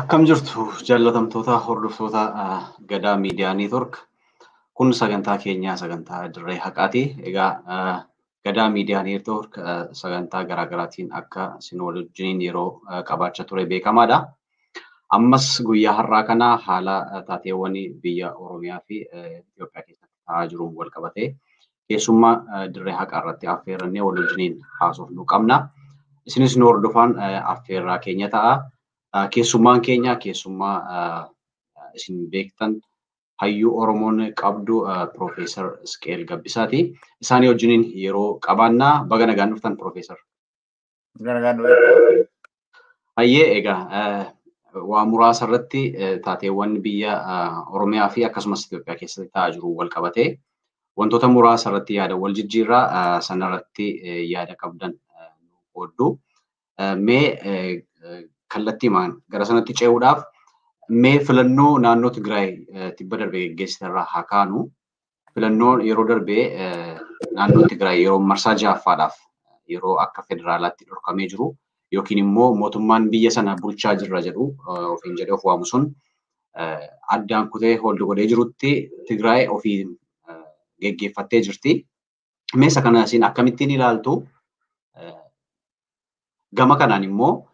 Akkam jirtu jaalatamtoota hordoftoota Gadaa Miidiyaa Neetwork. Kun sagantaa keenyaa sagantaa Dirree Haqaati. Egaa Gadaa Miidiyaa Neetwork sagantaa garaagaraatiin akka isin wajjin yeroo qabaachaa ture beekamaadha. Ammas guyyaa har'aa kana haala taateewwan biyya Oromiyaa fi Itoophiyaa keessatti ta'aa jiruun wal qabatee keessummaa Dirree Haqaa irratti affeerrannee wal wajjiniin haasofnu qabna. Isinis nu hordofaan affeerraa keenya ta'a. Keessummaan keenya keessummaa isin beektan hayyuu Oromoon qabdu Prof Ezekiel Gebissaati. Isaanii wajjiniin yeroo qabaannaa baga nagaan dhuftan Profeesar. Hayyee egaa waa muraasa irratti taateewwan biyya Oromiyaa fi akkasumas Itoophiyaa keessatti ta'aa jiru wal qabatee wantoota muraasa irratti yaada wal jijjiirraa sanarratti yaada qabdan qooddu. Mee kallattiimaan gara sanatti ce'uudhaaf mee filannoo naannoo Tigraay tibba darbee geggeessiterraa haa kaanu. Filannoon yeroo darbee naannoo Tigraay yeroo marsaa ja'affaadhaaf yeroo akka federaalaatti dhorkamee jiru yookiin immoo mootummaan biyya sana bulchaa jirra jedhu ofiin jedhee of waamu sun addaan kutee holdi godhee jirutti Tigraay ofii geggeeffattee jirti. Mee isa kana isin akkamittiin ilaaltu? Gama kanaan immoo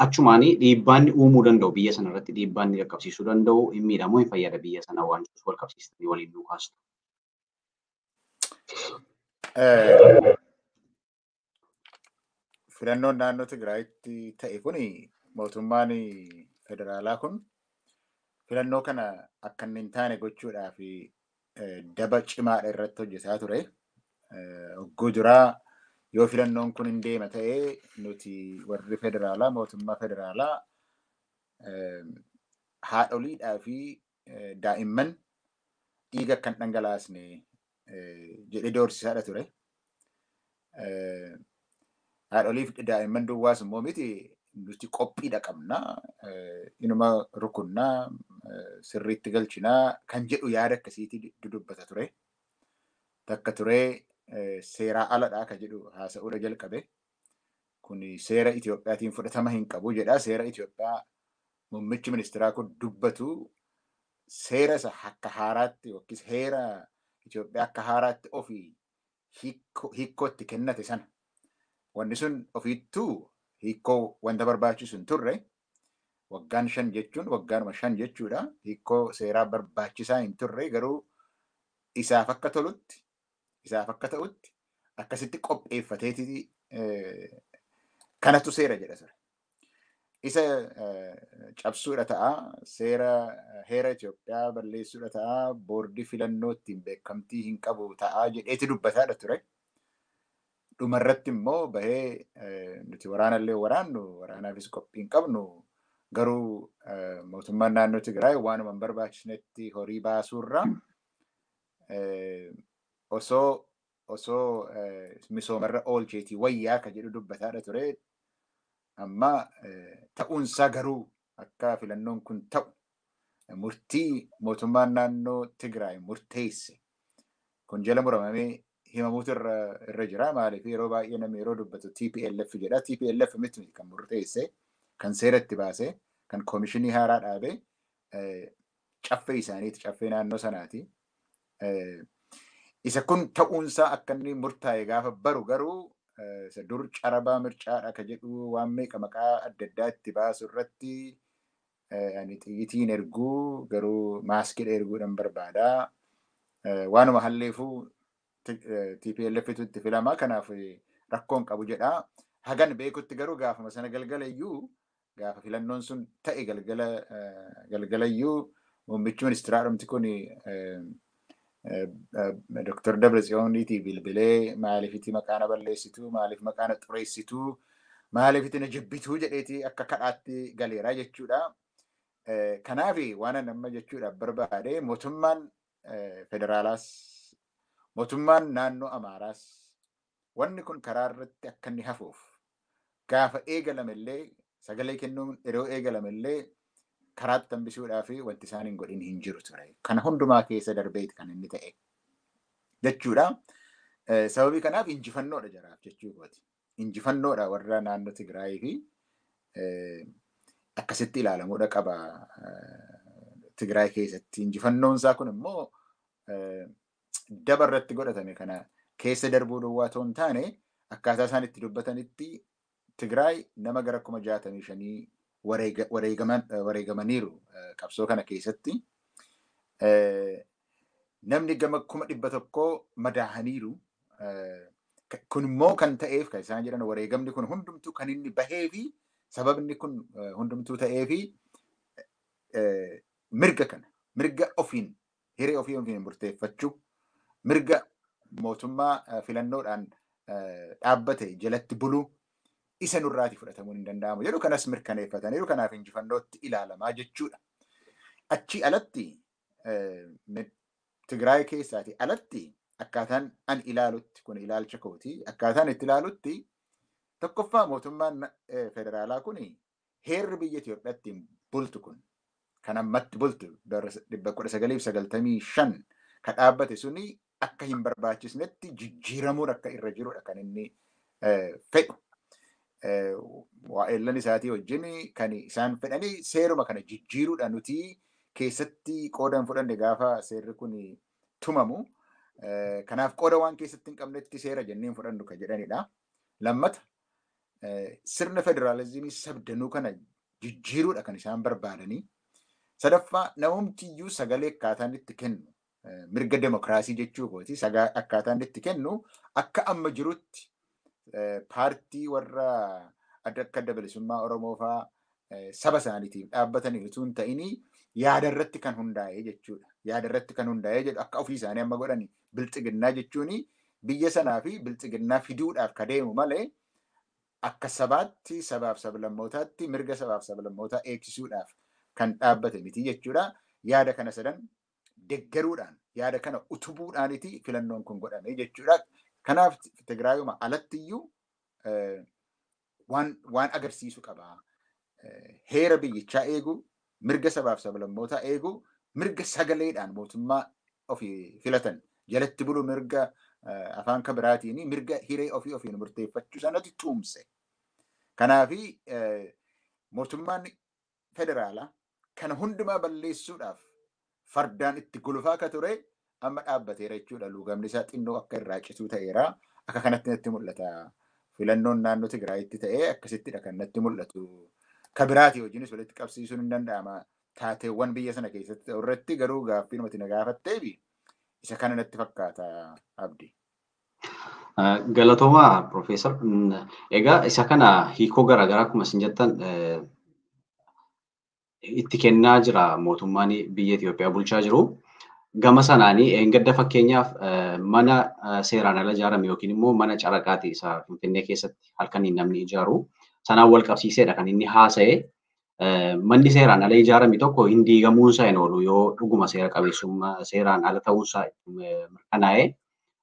achumaanii dhiibbaan uumuu danda'u biyya sana irratti dhiibbaan qaqqabsiisuu danda'u hin miidhamu hin fayyada biyya sana waan wal qabsiistanii waliin nu kaastu. Filannoon naannoo Tigraayitti ta'e kun mootummaan federaalaa kun filannoo kana akka inni hin taane gochuudhaaf daba cimaadha irratti hojjetaa ture. Ogguu duraa yoo filannoon kun hin deema ta'ee nuti warri federaalaa mootummaa federaalaa haadholiidhaa fi daa'imman dhiiga kan dhangalaasne jedhee doorsisaadha ture. Haadholiif daa'imman duwwaas immoo miti nuti qophiidha qabna inuma rukunnaa sirriitti galchinaa kan jedhu yaada akkasiitti dudubbata ture. Takka turee seeraa aladhaa kan jedhu haasa'uudha jalqabe. Kun seera Itoophiyaatiin fudhatama hin qabu jedha. Seera Itoophiyaa muummichi ministeeraa kun dubbatu seera isa akka haaraatti yookiis heera Itoophiyaa akka haaraatti ofii hiikkootti kennate sana. Wanni sun ofiittuu hiikkoo wanta barbaachisu hin turre. Waggaan 5 jechuun waggaanuma 5 jechuudha. Hiikkoo seeraa barbaachisaa hin turre garuu isaaf akka tolutti isaaf akka ta'utti akkasitti qopheeffateeti kanatu seera jedha ture. Isa cabsuudha ta'a seera heera Itoophiyaa balleessuudha ta'a boordii filannoo ittiin beekamtii hin qabu ta'a jedheeti dubbataadha ture. Dhumarratti immoo bahee nuti waraanallee waraannu waraanaafis qophii hin qabnu garuu mootummaan naannoo Tigraay waanuma hin barbaachisnetti horii baasuurra osoo misoomarra oolcheetii wayyaa kan jedhu dubbataadha ture. Amma ta'uunsaa garuu akka filannoon kun ta'u murtii mootummaan naannoo Tigraay murteesse kun jala muramamee himamuutu irra jira. Maaliif yeroo baay'ee namni yeroo dubbatu TPLF jedha. TPLF miti kan murteesse kan seera itti baase kan koomishinii haaraa dhaabe caffee isaaniiti caffee naannoo sanaati. Isa kun ta'uunsaa akka inni murtaa'e gaafa baru garuu isa dur carabaa mircaadha kan jedhu waan meeqa maqaa adda addaa itti baasu irratti ani xiyyitiin erguu garuu maaskiidha erguudhaan barbaada. Waanuma halleefuu TPLF itti filama kanaaf rakkoon qabu jedha. Hagan beekutti garuu gaafama sana galgalayyuu gaafa filannoon sun ta'e galgalayyuu muummichi ministeeraa dhumti kun Dr. Dabratsiyooniitii bilbilee maaliifiti maqaana balleessituu maaliif maqaana xureessituu maaliifiti na jibbituu jedheeti akka kadhaatti galeeraa jechuudha. Kanaaf waan nama jechuudha barbaade mootummaan federaalaas mootummaan naannoo Amaaraas wanni kun karaa irratti akka inni hafuuf gaafa eegalamellee sagalee kennuun yeroo eegalamellee karaatti hambisuudhaa fi wanti isaan hin godhin hin jiru ture. Kana hundumaa keessa darbeeti kan inni ta'e jechuudha. Sababii kanaaf injifannoodha jaraaf jechuu kooti. Injifannoodha warra naannoo Tigraayii fi akkasitti ilaalamuudha qaba Tigraay keessatti. Injifannoon isaa kun immoo daba irratti godhatame kana keessa darbuu duwwaa ta'uu hin taane akkaataa isaan itti dubbatanitti Tigraay nama gara 65,000 wareegamaniiru qabsoo kana keessatti. Namni gama 100,000 madaahaniiru. Kun immoo kan ta'eef kan isaan jedhan wareegamni kun hundumtuu kan inni bahee fi sababni kun hundumtuu ta'ee fi mirga ofiin hiree ofiin murteeffachuu mirga mootummaa filannoodhaan dhaabbate jalatti buluu isa nurraatii fudhatamuu hin danda'amu jedhu kanas mirkaneeffataniiru. Kanaaf injifannootti ilaalamaa jechuudha. Achi alatti Tigraay keessaati alatti akkaataan an ilaalutti kun ilaalcha kooti. Akkaataan itti ilaalutti tokkoffaa mootummaan federaalaa kun heerri biyya Itoophiyaatti bultu kun kan ammatti bultu 1995 kan dhaabbate suni akka hin barbaachisnetti jijjiiramuun akka irra jirudha kan inni fedhu. Waa'ellan isaatii wajjin kan isaan fedhanii seeruma kana jijjiiruudha nuti keessatti qooda hin fudhanne gaafa seerri kun tumamu. Kanaaf qooda waan keessatti hin qabnetti seera jennee hin fudhannu kan jedhanidha. Lammata sirna federaalizimii sabdanuu kana jijjiiruudha kan isaan barbaadanii. Sadaffaa namumtiyyuu sagalee akkaataan itti kennu mirga demokraasii jechuu kooti akkaataan itti kennu akka amma jirutti paartii warra akka adda bilisummaa Oromoo fa'aa saba isaaniitiif dhaabbatanii utuu hin ta'inii yaada irratti kan hundaa'ee jechuudha. Yaada irratti kan hundaa'ee jedhu akka ofii isaanii amma godhani biltsiginnaa jechuun biyya sanaa fi biltsiginnaa fiduudhaaf ka deemu malee akka sabaatti sabaaf sablammootaatti mirga sabaaf sablammootaa eegsisuudhaaf kan dhaabbate miti jechuudha. Yaada kana sadan deggeruudhaan yaada kana utubuudhaaniti filannoon kun godhame jechuudha. Kanaaf Tigraayuma alattiyyuu waan agarsiisu qaba. Heera biyyichaa eeguu, mirga sabaaf sablammootaa eeguu, mirga sagaleedhaan mootummaa ofii filatan jalatti bulu mirga afaan kabiraatiin mirga hiree ofiin murteeffachuu sanatti tumse. Kanaafi mootummaan federaalaa kana hundumaa balleessuudhaaf fardaan itti gulufaa akka ture amma dhaabbateera jechuudha. Luugamni isaa xinnoo akka irraa cituu ta'eera. Akka kanatti natti mul'ata. Filannoon naannoo Tigraayitti ta'ee akkasittidha kan natti mul'atu. Kabiraatii wajjinis walitti qabsiisuun hin danda'ama. Taateewwan biyya sana keessatti ta'u irratti garuu gaaffii namatti na gaafatteefi isa kana natti fakkaata Abdi. Galatoomaa Profeesar. Egaa isa kana hiikoo garaagaraa akkuma isin jettan itti kennaa jira mootummaan biyya Itoophiyaa bulchaa jiru. Gama sanaanii engadda fakkeenyaaf mana seeraan ala ijaarame yookiin immoo mana caraqaati isa Finfinnee keessatti halkaniin namni ijaaru sanaan wal qabsiiseedha kan inni haasa'e. Manni seeraan ala ijaarame tokko hin diigamuun isaa hin oolu yoo dhuguma seera qabeessummaa seeraan ala ta'uu isaa mirkanaa'e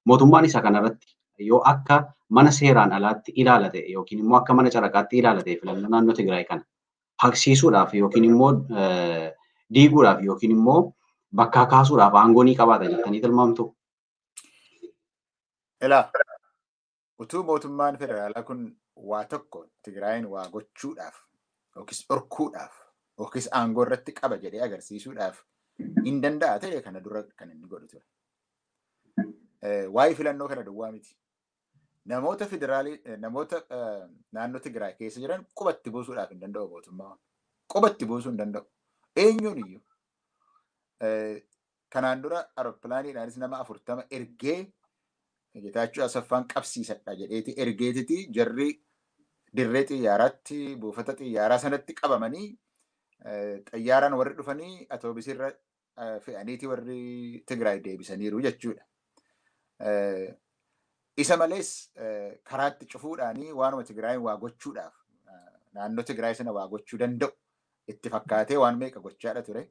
mootummaan isa kanarratti yoo akka mana seeraan alaatti ilaalate yookiin immoo akka mana caraqaatti ilaalate filannoo naannoo Tigraay kana haqsiisuudhaaf yookiin immoo diiguudhaaf yookiin immoo bakka kaasuudhaaf aangoo ni qabaata jettanii tilmaamtu. Ilaa utuu mootummaan federaalaa kun waa tokko Tigraayin waa gochuudhaaf yookiis dhorkuudhaaf yookiis aangoo irratti qaba jedhee agarsiisuudhaaf hin danda'a ta'e kana dura kan inni godhu ture. Waa'ee filannoo kana duwwaa miti. Namoota naannoo Tigraay keessa jiran qubatti buusuudhaaf hin danda'u mootummaan. Qubatti buusuu hin danda'u. Eenyuun iyyuu. Kanaan dura aeropilaaniidhaanis nama 40 ergee Getaachoo Asaffaan qabsiisadha jedheeti ergeetiti jarri dirree xiyyaaraatti buufata xiyyaaraa sanatti qabamanii xiyyaaraan warri dhufanii atoobisirra fe'aniiti warri Tigraay deebisaniiru jechuudha. Isa malees karaatti cufuudhaanii waanuma Tigraayin waa gochuudhaaf naannoo Tigraay sana waa gochuu danda'u itti fakkaatee waan meeqa gochaadha ture.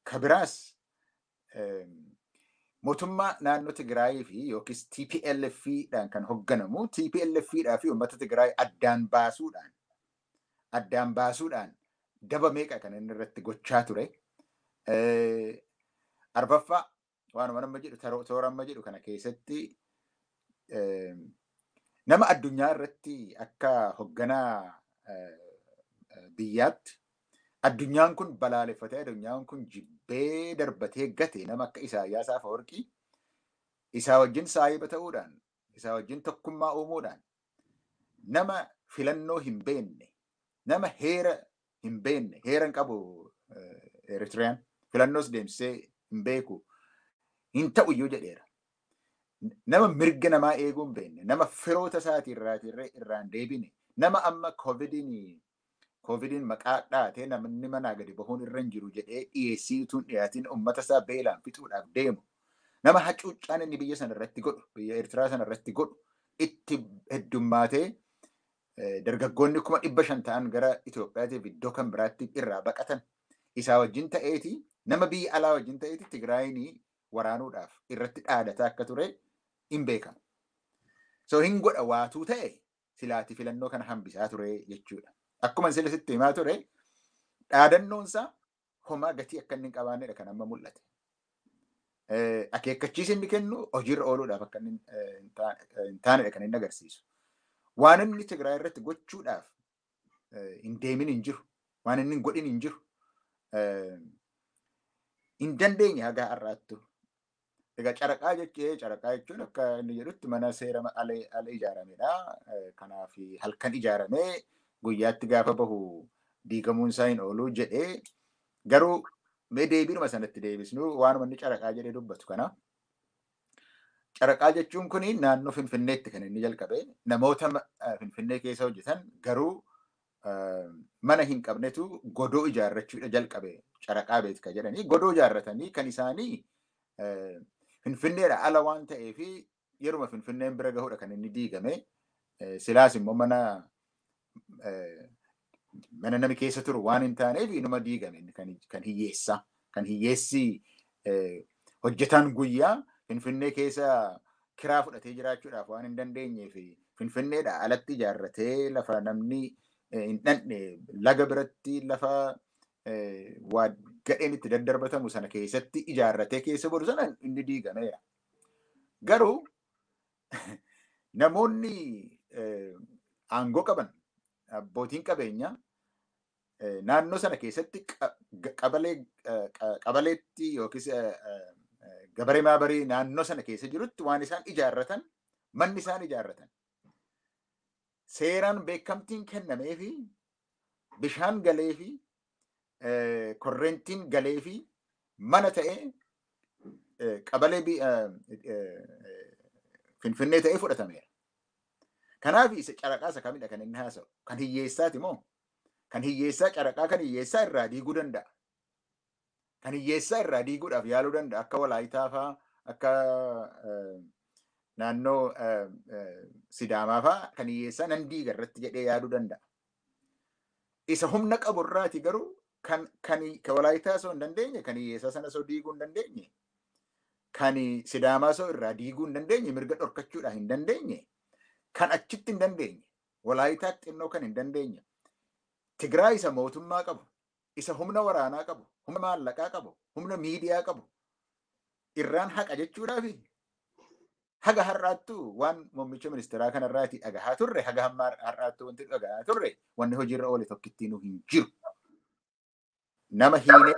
Kabiraas mootummaa naannoo Tigraayii fi yookiis TPLF-dhaan kan hogganamu TPLF-dhaa fi uummata Tigraay addaan baasuudhaan daba meeqa kan inni irratti gochaa ture. Arfaffaa waanuma nama jedhu toora amma jedhu kana keessatti nama addunyaa irratti akka hogganaa biyyaatti addunyaan kun balaaleffatee addunyaan kun jibbee darbatee gate nama akka Isaayyaas Afeworqii isaa wajjin saayiba ta'uudhaan isaa wajjin tokkummaa uumuudhaan nama filannoo hin beenne nama heera hin beenne heeran qabu Eritiriyaan filannoos deemsee hin beeku hin ta'u iyyuu jedheera. Nama mirga namaa eeguu hin beenne nama firoota isaatii irraan deebine nama amma Covidiin maqaa dhaatee namni manaa gadi bahuun irra hin jiru jedhee dhiyeessii utuun dhiyaatiin uummata isaa beelaan fixuudhaaf deemu nama hacuuccaan inni biyya sana irratti godhu biyya Eertiraa sana irratti godhu itti heddummaatee dargaggoonni 500 ta'an gara Itoophiyaatiif iddoo kan biraatti irraa baqatan isaa wajjin ta'eeti nama biyya alaa wajjin ta'eeti Tigraayinii waraanuudhaaf irratti dhaadataa akka ture hin beekamu. So hin godha waatuu ta'e silaati filannoo kana hambisaa ture jechuudha. Akkuma sila sitti himaa ture dhaadannoonsaa homaa gatii akka inni hin qabaannedha kan amma mul'ate. Akeekkachiisa inni kennu hojiirra ooluudhaaf akka inni hin taanedha kan inni agarsiisu. Waan inni Tigraay irratti gochuudhaaf hin deemin hin jiru. Waan inni hin godhin hin jiru. Hin dandeenye haga har'aattu. Egaa caraqaa jechuun akka inni jedhutti mana seera ala ijaaramedha. Kanaaf halkan ijaaramee guyyaatti gaafa bahu diigamuun isaa hin oolu jedhee garuu mee deebiinuma sanatti deebisnu waanuma inni caraqaa jedhee dubbatu kana. Caraqaa jechuun kun naannoo Finfinneetti kan inni jalqabe namoota Finfinnee keessa hojjetan garuu mana hin qabnetu godoo ijaarrachuudha jalqabe caraqaa beetka jedhanii godoo ijaarratanii kan isaanii Finfinneedha ala waan ta'eef yeruma Finfinneen bira gahuudha kan inni diigame silaas immoo mana nami keessa turu waan hin taaneef inuma diigame kan hiyyeessi hojjetaan guyyaa Finfinnee keessa kiraa fudhatee jiraachuudhaaf waan hin dandeenyeef Finfinneedha alatti ijaarratee lafa namni hin dhandhe laga biratti lafa gadheen itti daddarbatamu sana keessatti ijaarratee keessa boru sana inni diigameera. Garuu namoonni aangoo qaban abbootiin qabeenyaa naannoo sana keessatti qabaleetti yookiis gabaree maabarii naannoo sana keessa jirutti waan isaan ijaarratan manni isaan ijaarratan seeraan beekamtiin kennamee fi bishaan galee fi korrentiin galee fi mana ta'ee qabalee Finfinnee ta'ee fudhatameera. Kanaaf isa caraqaa isa kamidha kan inni haasa'u? Kan hiyyeessaati moo? Kan hiyyeessaa caraqaa kan hiyyeessaa irraa diiguu danda'a. Kan hiyyeessaa irraa diiguudhaaf yaaluu danda'a. Akka Walaayitaa fa'aa, akka naannoo Sidaamaa fa'aa kan hiyyeessaa nan diiga irratti jedhee yaaduu danda'a. Isa humna qabu irraati garuu kan Walaayitaa osoo hin dandeenye, kan hiyyeessaa sana osoo diiguu hin dandeenye, kan Sidaamaa osoo irraa diiguu hin dandeenye, mirga dhorkachuudhaan hin dandeenye, kan achitti hin dandeenye, Walaayitaatti xinnoo kan hin dandeenye, Tigraay isa mootummaa qabu, isa humna waraanaa qabu, humna maallaqaa qabu, humna miidiyaa qabu, irraan haqa jechuudhaafi haga har'aattu waan muummicha ministeeraa kanarraati dhagahaa turre, haga hamma har'aattu wanti dhagahaa turre, wanni hojiirra oole tokkittiinuu hin jiru. Nama hiine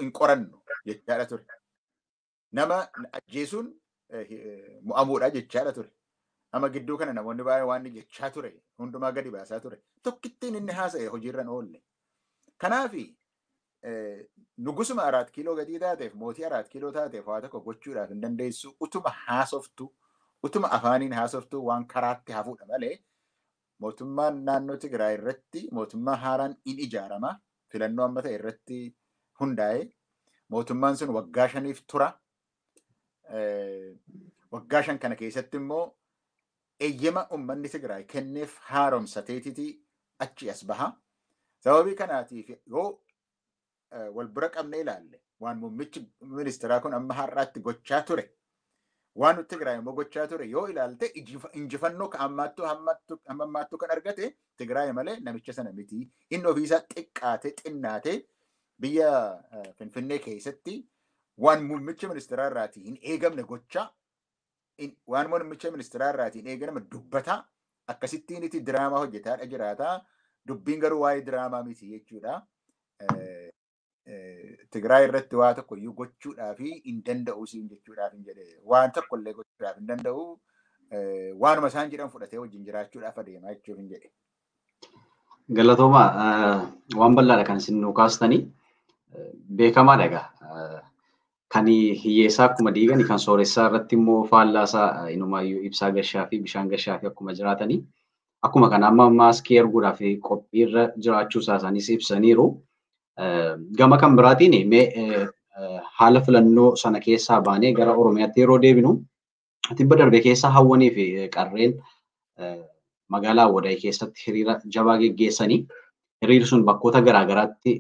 hin qorannu jechaadha ture. Nama ajjeesuun mo'amuudha jechaadha ture. Amma gidduu kana namoonni baay'ee waan jechaa ture, hundumaa gadi baasaa ture. Tokkittiin inni haasa'e hojiirra oolle. Kanaafi nugusuma 4 kiiloo gadii taateef mootii 4 kiiloo taateef waa tokko gochuudhaaf hin dandeessu utuma haasoftu utuma afaaniin haasoftu waan karaatti hafuudha malee mootummaan naannoo Tigraay irratti mootummaa haaraan in ijaarama filannoo amma ta'e irratti hundaa'e mootummaan sun waggaa 5 tura. Waggaa 5 kana keessatti immoo eeyyama uummanni Tigraay kenneef haaromsateetiti achi as baha. Sababii kanaatiif yoo wal bira qabnee ilaalle waan muummichi ministeeraa kun amma har'aatti gochaa ture waan nuti Tigraay immoo gochaa ture yoo ilaalte injifannoo ammaattuu kan argate Tigraay malee namicha sana miti. Inni ofiisaa xiqqaatee xinnaatee biyya Finfinnee keessatti waan muummicha ministeeraa irraati hin eegamne gochaa waan muummicha ministeeraa irraatiin eeganama dubbataa akkasittiin itti diraamaa hojjetaadha jiraataa dubbiin garuu waa'ee diraamaa miti jechuudha. Tigraay irratti waa tokko iyyuu gochuudhaaf hin danda'u siin jechuudhaaf hin jedhe waan tokko illee gochuudhaaf hin danda'u waanuma isaan jedhan fudhatee wajjin jiraachuudhaaf adeemaa jechuuf hin jedhe. Galatooma waan bal'aadha kan isin nuu kaastanii beekamaadha egaa. Kan hiyyeessaa akkuma diiganii kan sooressaa irratti immoo faallaasaa inumaayyuu ibsaa gashaa fi bishaan gashaa fi akkuma jiraatanii akkuma kana amma maaskii erguudhaaf qophiirra jiraachuusaa isaaniis ibsaniiru. Gama kan biraatiin mee haala filannoo sana keessaa baanee gara Oromiyaatti yeroo deebinu tibba darbe keessa hawwanii fi qarreen magaalaa Awwadaay keessatti hiriira jabaa geggeessanii hiriirri sun bakkoota garaagaraatti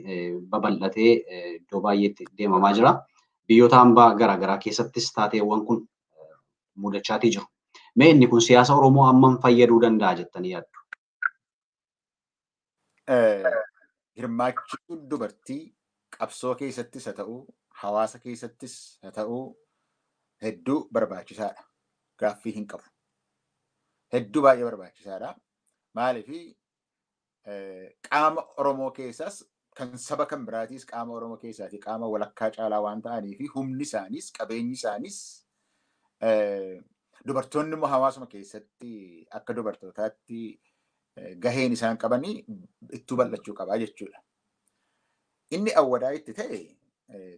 babal'atee iddoo baay'eetti deemamaa jira. Biyyoota hambaa garaagaraa keessattis taateewwan kun mudachaatii jiru. Mee inni kun siyaasa Oromoo hammam fayyaduu danda'a jettanii yaaddu? Hirmaachuun dubartii qabsoo keessattis haa ta'uu, hawaasa keessattis haa ta'uu hedduu barbaachisaadha. Gaaffii hin qabu. Hedduu baay'ee barbaachisaadha. Maaliif qaama Oromoo keessaas kan saba kan biraatiis qaama Oromoo keessaati qaama walakkaa caalaa waan ta'anii fi humni isaanis qabeenyi isaanis dubartoonni immoo hawaasuma keessatti akka dubartootaatti gaheen isaan qabanii ittuu bal'achuu qabaa jechuudha. Inni Awwadaayitti ta'e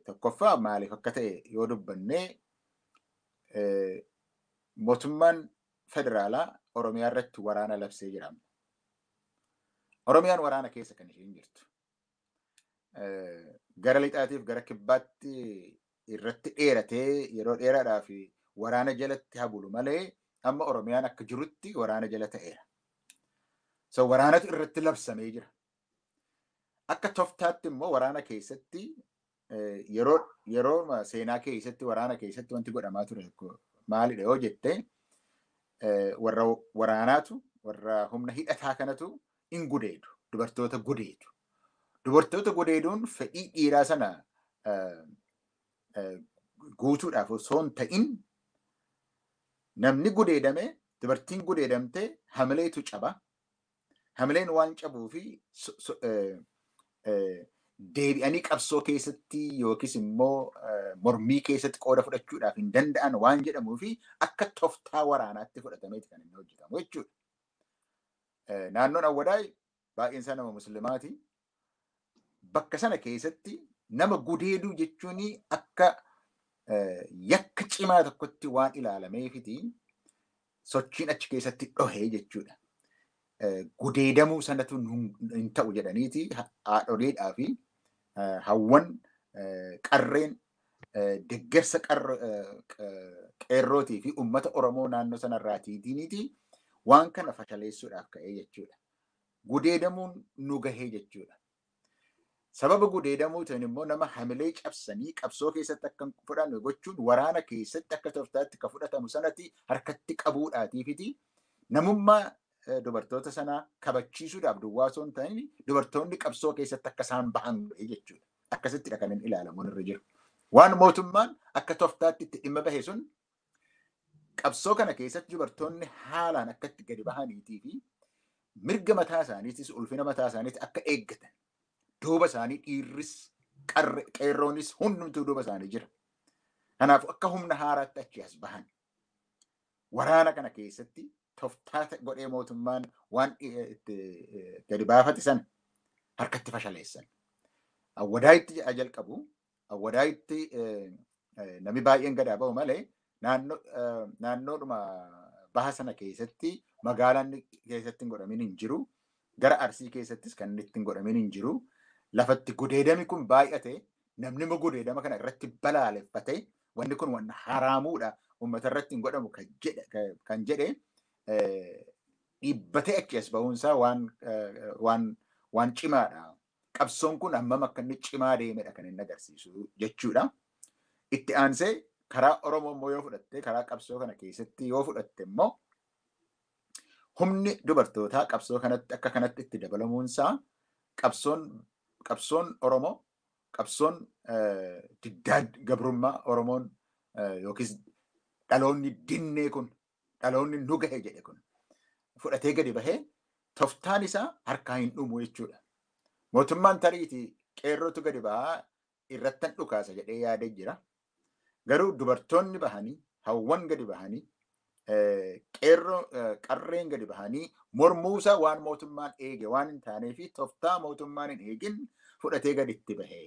tokkoffaa maaliif akka ta'e yoo dubbannee mootummaan federaalaa Oromiyaa irratti waraana labsee jira. Oromiyaan waraana keessa kan isheen jirtu. Gara lixaatiif gara kibbaatti irratti dheeratee yeroo dheeraadhaaf waraana jalatti habulu malee amma Oromiyaan akka jirutti waraana jala ta'eera. So waraanatu irratti labsamee jira. Akka toftaatti immoo waraana keessatti yeroo seenaa keessatti waraana keessatti wanti godhamaa ture maalidha yoo jette warra waraanaatu warra humna hidhataa kanatu hin gudeedu dubartoota gudeedu. Dubartoota gudeeduun fedhii dhiiraa sana guutuudhaaf osoo hin ta'in namni gudeedame dubartiin gudeedamtee hamileetu caba. Hamileen waan cabuu fi deebi'anii qabsoo keessatti yookiis immoo mormii keessatti qooda fudhachuudhaaf hin danda'an waan jedhamuu fi akka toftaa waraanaatti fudhatameeti kan inni hojjetamu jechuudha. Naannoon Awwadaay baay'een isaa nama musliimaati. Bakka sana keessatti nama gudeeduu jechuun akka yakka cimaa tokkotti waan ilaalameefiti sochiin achi keessatti dhohee jechuudha. Gudeedamuu sanatu hin ta'u jedhaniiti haadholiidhaa fi hawwan qarreen deeggarsa qeerrootii fi uummata Oromoo naannoo sanarraatiitiiniti waan kana fashaleessuudhaaf ka'ee jechuudha. Gudeedamuun nu gahee jechuudha. Sababa gudeedamuutiin immoo nama hamilee cabsanii qabsoo keessatti akka fudhannu gochuun waraana keessatti akka toftaatti akka fudhatamu sanatti harkatti qabuudhaatiifiti namummaa dubartoota sanaa kabachiisuudhaaf duwwaa osoo hin ta'in dubartoonni qabsoo keessatti akka isaan bahan godhee jechuudha. Akkasittidha kan inni ilaalamuun irra jiru. Waan mootummaan akka toftaatti itti dhimma bahe sun qabsoo kana keessatti dubartoonni haalaan akka itti gadi bahaniitii fi mirga mataa isaaniitis ulfina mataa isaaniitti akka eeggatan duuba isaanii dhiirris qeerroonis hundumtuu duuba isaanii jira. Kanaaf akka humna haaraatti achi as bahan waraana kana keessatti toftaa godhee mootummaan waan gadi baafate sana harkatti fashaleessan. Awwadaayitti jalqabu Awwadaayitti namni baay'een gadaa ba'u malee naannoodhuma baha sana keessatti magaalaan keessatti hin godhamin hin jiru. Gara Arsii keessattis kan itti hin godhamin hin jiru. Lafatti gudeedami kun baay'ate namni immoo gudeedama kana irratti balaaleffate wanni kun waan haraamuudha uummata irratti hin godhamu kan jedhe dhiibbatee achi as ba'uunsaa waan cimaadha. Qabsoon kun hammam akka inni cimaa deemedha kan inni agarsiisu jechuudha. Itti aansee karaa Oromoo immoo yoo fudhatte karaa qabsoo kana keessatti yoo fudhatte immoo humni dubartootaa qabsoo kanatti akka kanatti itti dabalamuunsaa qabsoon Oromoo qabsoon diddaa gabrummaa Oromoon yookiis dhaloonni dinnee kun dhaloonni nu gahe jedhe kun fudhatee gadi bahee toftaan isaa harkaa hin dhumu jechuudha. Mootummaan tariitii qeerrootu gadi bahaa irrattan dhukaasa jedhee yaadee jira. Garuu dubartoonni bahanii hawwan gadi bahanii qarreen gadi bahanii mormuusaa waan mootummaan eege waan hin taanee fi toftaa mootummaan hin eegin fudhatee gadi itti bahee.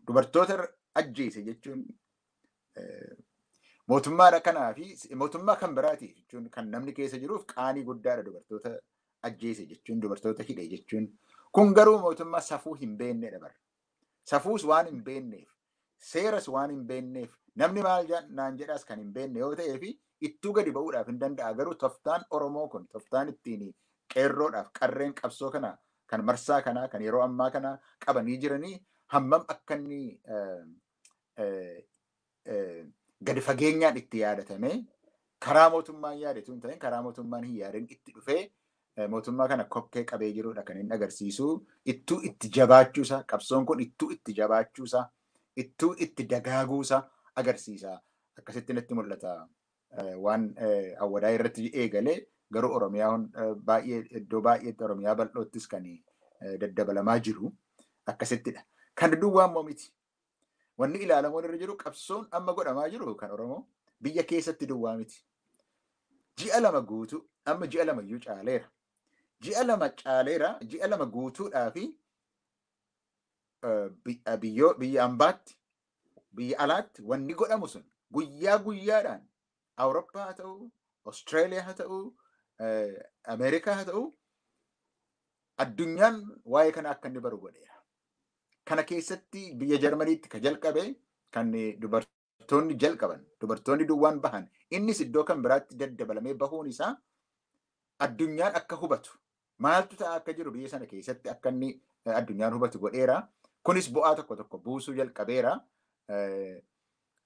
Dubartoota ajjeese jechuun mootummaadha kanaa fi mootummaa kan biraati jechuun kan namni keessa jiruuf qaanii guddaadha dubartoota ajjeese jechuun dubartoota hidhe jechuun. Kun garuu mootummaa safuu hin beeknedha bara. Safuus waan hin beekneef seeras waan hin beekneef namni maal naan jedhaas kan hin beekne yoo ta'ee fi ittuu gadi ba'uudhaaf hin danda'a. Garuu toftaan Oromoo kun toftaan ittiin qeerroodhaaf qarreen qabsoo kana kan marsaa kanaa kan yeroo ammaa kana qabanii jiranii hammam akka inni gadi fageenyaan itti yaadatamee karaa mootummaan yaadatu hin ta'in karaa mootummaan hin yaadin itti dhufee mootummaa kana kokkee qabee jirudha kan inni agarsiisu. Ittuu itti jabaachuusaa qabsoon kun ittuu itti jabaachuusaa ittuu itti dagaaguusaa agarsiisa. Akkasitti natti mul'ata. Waan awwadaa irratti eegalee garuu Oromiyaa baay'ee iddoo baay'eetti Oromiyaa bal'oottis kan daddabalamaa jiru akkasittidha. Kan duwwaa immoo miti. Wanni ilaalamuun irra jiru qabsoon amma godhamaa jiru kan Oromoo biyya keessatti duwwaa miti. Ji'a lama guutuu amma ji'a lama iyyuu caaleera. Ji'a lama guutuudhaa fi biyya ambaatti biyya alaatti wanni godhamu sun guyyaa guyyaadhaan Awurooppaa haa ta'u, Austraaliyaa haa ta'u, Ameerikaa haa ta'u, addunyaan waa'ee kana akka inni baru godheera. Kana keessatti biyya Jarmaniitti ka jalqabe kan dubartoonni jalqaban, dubartoonni duwwaan bahan, innis iddoo kan biraatti daddabalamee bahuun isaa addunyaan akka hubatu, maaltu ta'aa akka jiru biyya sana keessatti akka inni addunyaan hubatu godheera. Kunis bu'aa tokko tokko buusuu jalqabeera.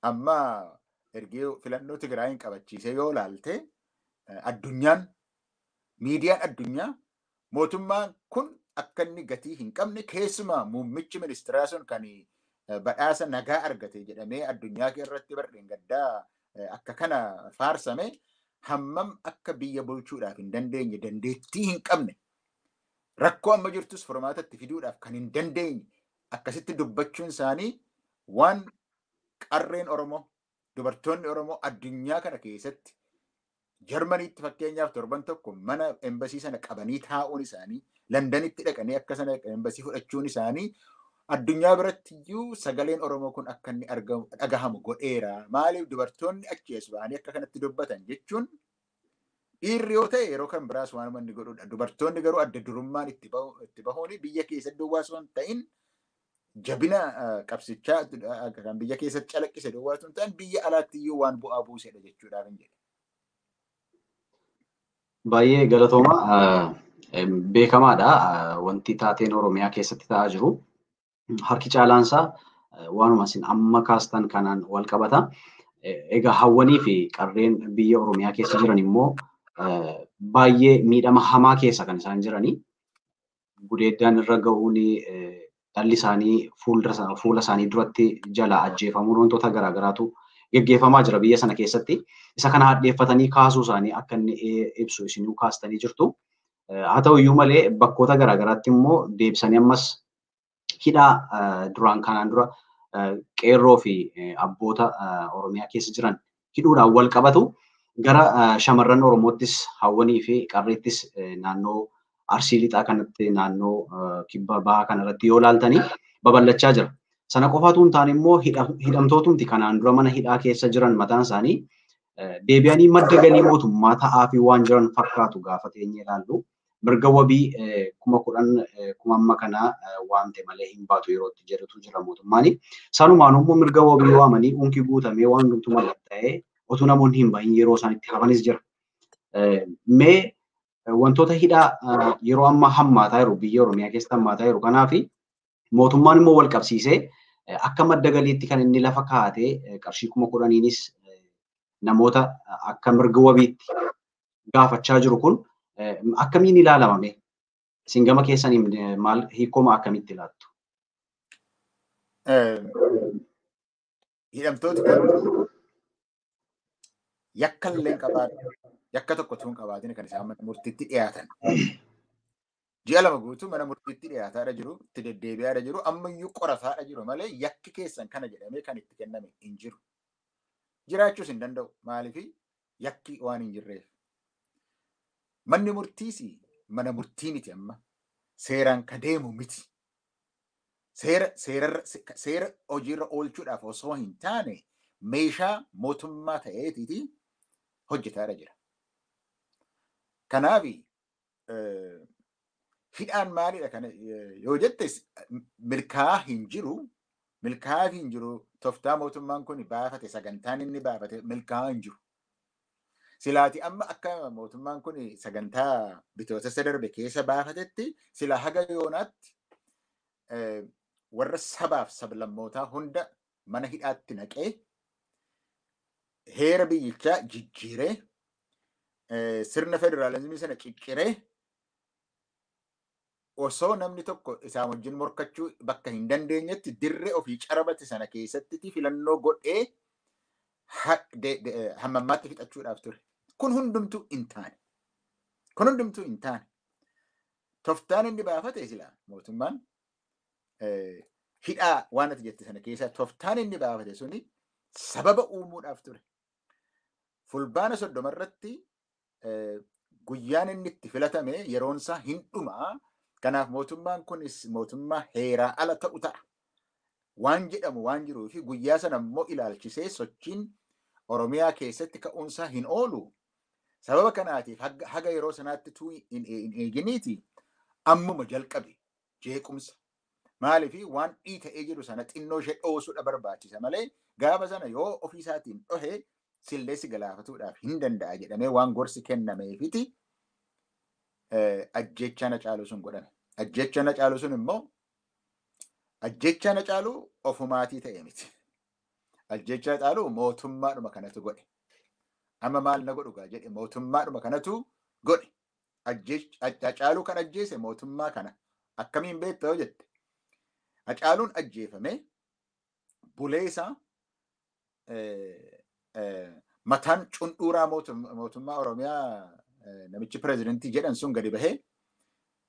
Amma ergee filannoo Tigraayin qabachiisee yoo laalte addunyaan miidiyaan addunyaa mootummaan kun akka inni gatii hin qabne keessumaa muummichi ministeeraa sun kan badhaasa nagaa argate jedhamee addunyaa irratti bardeen gaddaa akka kana faarsame hammam akka biyya bulchuudhaaf hin dandeenye dandeettii hin qabne rakkoo amma jirtus furmaatatti fiduudhaaf kan hin dandeenye akkasitti dubbachuun isaanii waan qarreen Oromoo dubartoonni Oromoo addunyaa kana keessatti Jarmaniitti fakkeenyaaf torban tokko mana embasii sana qabanii taa'uun isaanii Londanitti dhaqanii akka sana embasii fudhachuun isaanii addunyaa biratti iyyuu sagaleen Oromoo kun akka inni dhagahamu godheera. Maaliif dubartoonni achi as ba'anii akka kanatti dubbatan jechuun dhiirri yoo ta'e yeroo kan biraas waan manni godhudha. Dubartoonni garuu adda durummaan itti bahuun biyya keessatti duwwaa osoo hin ta'in jabina qabsichaa kan biyya keessatti calaqqise duwwaa osoo hin ta'in biyya alaatti iyyuu waan bu'aa buusedha jechuudhaaf hin jedhe. Baay'ee galatooma. Beekamaadha wanti taateen Oromiyaa keessatti ta'aa jiru. Harki caalaansaa waanuma isin amma kaastan kanaan wal qabata. Egaa hawwanii fi qarreen biyya Oromiyaa keessa jiran immoo baay'ee miidhama hamaa keessa kan isaan jiranii. Gudeeddaan irra ga'uun dhalli isaanii fuula isaanii duratti jala ajjeefamuun wantoota garaagaraatu geggeeffamaa jira biyya sana keessatti. Isa kana hadheeffatanii kaasuu isaanii akka inni ibsu isinuu kaastanii jirtu. Haa ta'u iyyuu malee bakkoota garaagaraatti immoo deebisanii ammas hidhaa duraan kanaan dura qeerroo fi abboota Oromiyaa keessa jiran hidhuudhaan wal qabatu gara shamarran Oromoottis hawwanii fi qarreettis naannoo Arsii Lixaa kanatti naannoo Kibba Bahaa kanarratti yoo laaltanii babal'achaa jira. Sana qofaatu hin taane immoo hidhamtootumti kanaan dura mana hidhaa keessa jiran mataan isaanii deebi'anii madda galii mootummaa ta'aa fi waan jiran fakkaatu gaafa teenyee ilaallu. Mirga wabii 10,000 amma kanaa waamte malee hin baatu yerootti jedhutu jira mootummaani. Sanumaan immoo mirga wabii waamanii unkii guutamee waan hundumtu mallatta'ee otoo namoonni hin bahin yeroo isaan itti hafanis jira. Mee wantoota hidhaa yeroo ammaa hammaataa jiru biyya Oromiyaa keessatti hammaataa jiru kanaaf mootummaan immoo wal qabsiisee akka madda galiitti kan inni lafa kaa'atee qarshii 10,000nis namoota akka mirga wabiitti gaafachaa jiru kun akkamiin ilaalamame? Isin gama keessaniin maal hiikoma akkamitti ilaaltu? Hidhamtooti kun yakka illee qabaatu yakka tokko tuun qabaatiin kan isaan mana murtiitti dhiyaatan. Ji'a lama guutuu mana murtiitti dhiyaataadha jiru, itti deddeebi'aadha jiru, ammayyuu qorataadha jiru malee yakki keessan kana jedhamee kan itti kenname hin jiru. Jiraachuus hin danda'u. Maaliif yakki waan hin jirreef. Manni murtiis mana murtii miti amma. Seeraan ka deemu miti. Seera hojiirra oolchuudhaaf osoo hin taane meeshaa mootummaa ta'eetiiti hojjetaadha jira. Kanaaf hidhaan maalidha kana yoo jette milkaa'aa hin jiru toftaa mootummaan kun baafate sagantaan inni baafate milkaa'aa hin jiru. Silaati amma akka mootummaan kun sagantaa bitootessa darbe keessa baafatetti sila haga yoonaatti warra sabaaf sablammootaa hunda mana hidhaatti naqee heera biyyichaa jijjiiree sirna federaalizimii sana cicciree osoo namni tokko isaan wajjin morkachuu bakka hin dandeenyetti dirree ofii carabate sana keessatti filannoo godhee hammammaatti fixachuudhaaf ture. Kun hundumtuu hin taane. Toftaan inni baafate sila mootummaan hidhaa waan ati jette sana keessaa toftaan inni baafate suni sababa uumuudhaaf ture. Fulbaana 30 irratti guyyaan inni itti filatame yeroonsaa hin dhumaa. Kanaaf mootummaan kunis mootummaa heeraa ala ta'u ta'a. Waan jedhamu waan jiruu fi guyyaa sana immoo ilaalchisee sochiin Oromiyaa keessatti ka'uunsaa hin oolu. Sababa kanaatiif haga yeroo sanaatti tuu hin eeginiiti ammuma jalqabe jeequmsa. Maaliif waan dhiita'ee jiru sana xinnoo ishee dhoosuudha barbaachisa malee gaafa sana yoo ofiisaatiin dhohe silleessi galaafatuudhaaf hin danda'a jedhamee waan gorsi kennameefiti. Ajjechaan Hacaaluu sun godhame. Ajjechaan Hacaaluu sun immoo ajjechaan Hacaaluu ofumaatii ta'e miti. Ajjechaan Hacaaluu mootummaadhuma kanatu godhe. Amma maal na godhu gaa jedhe mootummaadhuma kanatu godhe. Hacaaluu kan ajjeese mootummaa kana. Akkamiin beektaa jette? Hacaaluun ajjeefame bulee isaa mataan cunduuraa mootummaa Oromiyaa namichi pirezidentii jedhan sun gadi bahee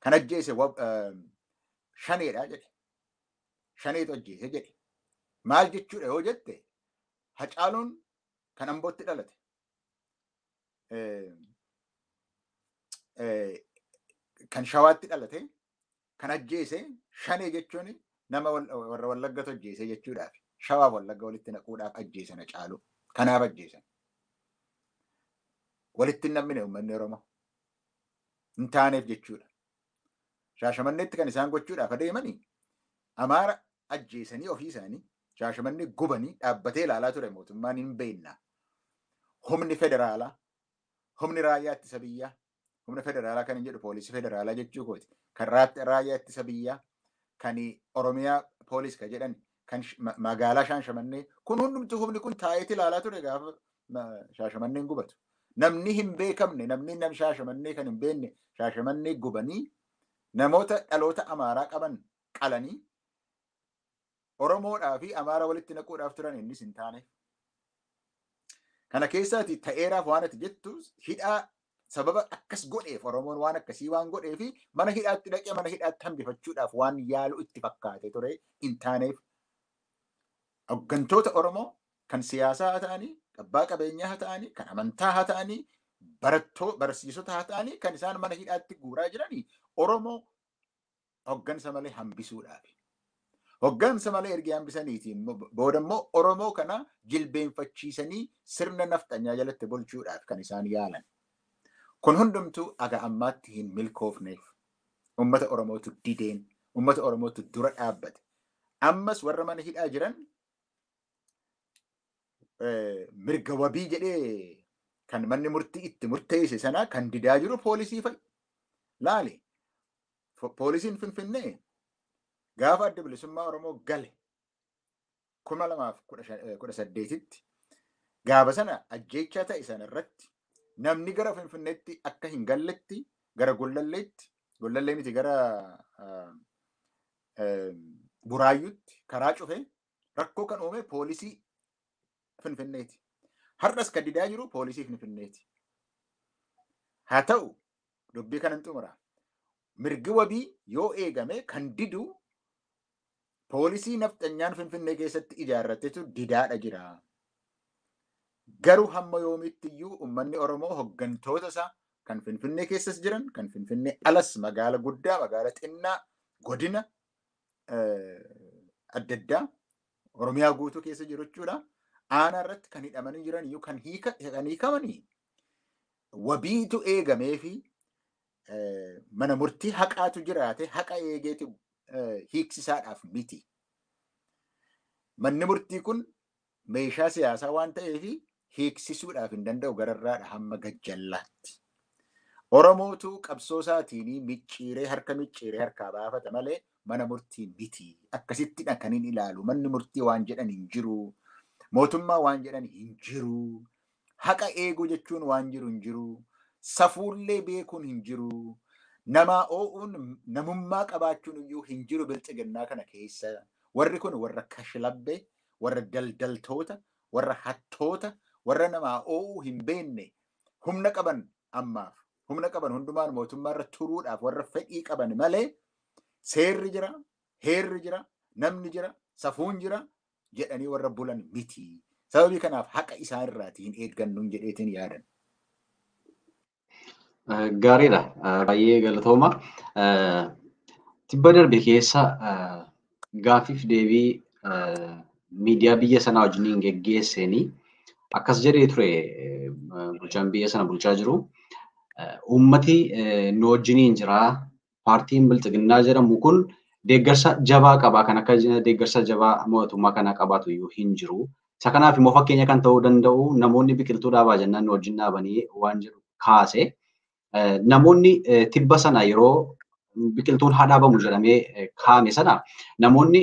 kan ajjeese shaneedha jedhe. Shaneetu ajjeese jedhe. Maal jechuudha yoo jette Hacaaluun kan Ambootti dhalate. Kan Shawaatti dhalate kan ajjeese shanee jechuun nama warra Wallaggatu ajjeese jechuudhaaf. Shawaaf Wallagga walitti naquudhaaf ajjeesan Hacaaluu. Kanaaf ajjeesan. Walitti namni uummanni Oromoo hin taaneef jechuudha. Shaashamanneetti kan isaan gochuudhaaf adeemanii Amaara ajjeesanii ofii isaanii Shaashamannee gubanii dhaabbatee ilaalaa ture mootummaan hin beekna. Humni federaalaa, humni raayyaa ittisa biyyaa, humna federaalaa kan hin jedhu poolisii federaalaa jechuu kooti. Kan raayyaa ittisa biyyaa, kan Oromiyaa poolis kan jedhan, kan magaalaa Shaashamannee kun hundumtuu humni kun taa'eeti ilaalaa ture gaafa Shaashamanneen gubatu. Namni hin beekamne, namni nam Shaashamannee kan hin beekne Shaashamannee gubanii namoota dhaloota Amaaraa qaban qalanii Oromoodhaa fi Amaara walitti naquudhaaf turan innis hin taane. Kana keessaati ta'eeraaf waan ati jettu hidhaa sababa akkas godheef Oromoon waan akkasii waan godheef mana hidhaatti dhaqee mana hidhaatti hambifachuudhaaf waan yaalu itti fakkaate ture hin taaneef. Hooggantoota Oromoo kan siyaasaa haa ta'anii, abbaa qabeenyaa haa ta'anii, kan amantaa haa ta'anii, barsiisota haa ta'anii kan isaan mana hidhaatti guuraa jiranii Oromoo hooggansa malee hambisuudhaaf. Hooggansa malee erga hambisaniitiin booda immoo Oromoo kana jilbeenfachiisanii sirna nafxanyaa jalatti bulchuudhaaf kan isaan yaalan. Kun hundumtuu aga ammaatti hin milkoofneef. Uummata Oromootu dideen, uummata Oromootu dura dhaabbate. Ammas warra mana hidhaa jiran mirga wabii jedhee kan manni murtii itti murteesse sana kan didaa jiru poolisii fa'i. Laali. Poolisiin Finfinnee gaafa adda bilisummaa Oromoo gale 2018tti gaafa sana ajjeechaa ta'e sana irratti namni gara Finfinneetti akka hin galletti gara Gollallee miti gara Buraayyuutti karaa cufee rakkoo kan uume poolisii Finfinneeti. Har'as kan didaa jiru poolisii Finfinneeti. Haa ta'u dubbii kanan xumura. Mirgi wabii yoo eegame kan didu poolisii nafxanyaan Finfinnee keessatti ijaarratetu didaadha jira. Garuu hamma yoomittiyyuu uummanni Oromoo hoggantoota isaa kan Finfinnee keessas jiran, kan Finfinnee alas magaala guddaa, magaala xinnaa, godina adda addaa Oromiyaa guutuu keessa jiru jechuudha. Aanaa irratti kan hidhamanii jiran iyyuu kan hiikamanii wabiitu eegamee fi mana murtii haqaatu jiraate haqa eegeetu hiiksisaadhaaf miti. Manni murtii kun meeshaa siyaasaa waan ta'eef hiiksisuudhaaf hin danda'u gararraadha hamma gajjallaatti. Oromootu qabsoo isaatiin micciiree harkaa baafata malee mana murtii miti. Akkasittidha kan hin ilaalu. Manni murtii waan jedhan hin jiru. Mootummaa waan jedhan hin jiru. Haqa eeguu jechuun waan jiru hin jiru. Safuullee beekuun hin jiru. Namaa oo'uun namummaa qabaachuun iyyuu hin jiru bilxiginnaa kana keessa. Warri kun warra kashlabbee, warra daldaltoota, warra hattoota, warra namaa oo'uu hin beekne, humna qaban ammaaf. Humna qaban hundumaan mootummaa irra turuudhaaf warra fedhii qaban malee seerri jira, heerri jira, namni jira, safuun jira jedhanii warra bulan miti. Sababii kanaaf haqa isaan irraatiin eeggannuun jedheetiin yaadan. Gaariidha. Baay'ee galatooma. Tibba darbe keessa gaaffiif deebii miidiyaa biyya sanaa wajjin geggeessanii akkas jedhee ture bulchaan biyya sana bulchaa jiru. Uummati nu wajjiniin jira. Paartiin bilxiginnaa jedhamu kun deeggarsa jabaa qaba. Kan akka deeggarsa jabaa mootummaa kana qabaatu iyyuu hin jiru. Isa kanaaf immoo fakkeenya kan ta'uu danda'u namoonni biqiltuu dhaabaa jennaan nu wajjin dhaabanii waan jedhu kaase. Namoonni tibba sana yeroo biqiltuun haa dhaabamu jedhamee kaame sana namoonni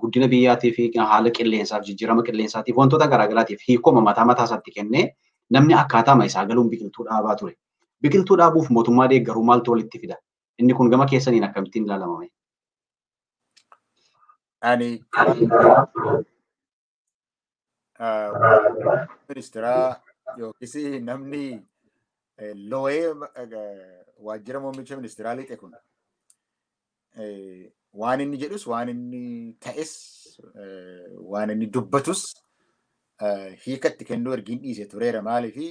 guddina biyyaatii fi haala qilleensaaf jijjiirama qilleensaatiif wantoota garaagaraatiif hiikoma mataa isaatti kennee namni akkaataa isaa galuun biqiltuu dhaabaa ture. Biqiltuu dhaabuuf mootummaa deeggaruu maaltu walitti fida? Inni kun gama keessaniin akkamittiin ilaalamame? Ani ministeeraa yookiis namni looyee waajjira muummicha ministeeraa lixe kun waan inni jedhus, waan inni ta'es, waan inni dubbatus hiikatti kennuu ergiin dhiise tureera. Maaliifi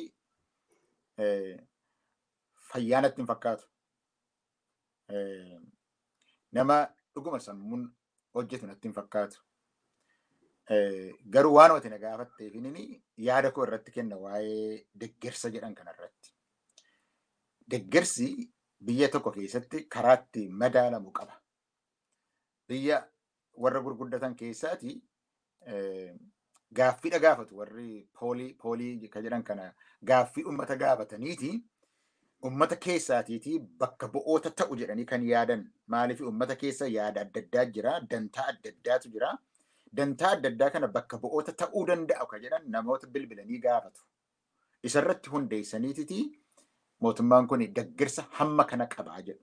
fayyaa natti hin fakkaatu. Nama dhuguma sammuun hojjetu natti hin fakkaatu. Garuu waan ati na gaafatteef inni yaada koo irratti kenna waa'ee deeggarsa jedhan kanarratti. Deeggarsi biyya tokko keessatti karaatti madaalamu qaba. Biyya warra gurguddatan keessaati gaaffiidha gaafatu warri poolii kan jedhan kana gaaffii uummata gaafataniiti uummata keessaatiiti bakka bu'oota ta'u jedhanii kan yaadan. Maaliif uummata keessa yaada adda addaa jira, dantaa adda addaatu jira. Dantaa adda addaa kana bakka bu'oota ta'uu danda'u kan jedhan namoota bilbilanii gaafatu. Isarratti hundeessaniiti mootummaan kun deeggarsa hamma kana qabaa jedhu.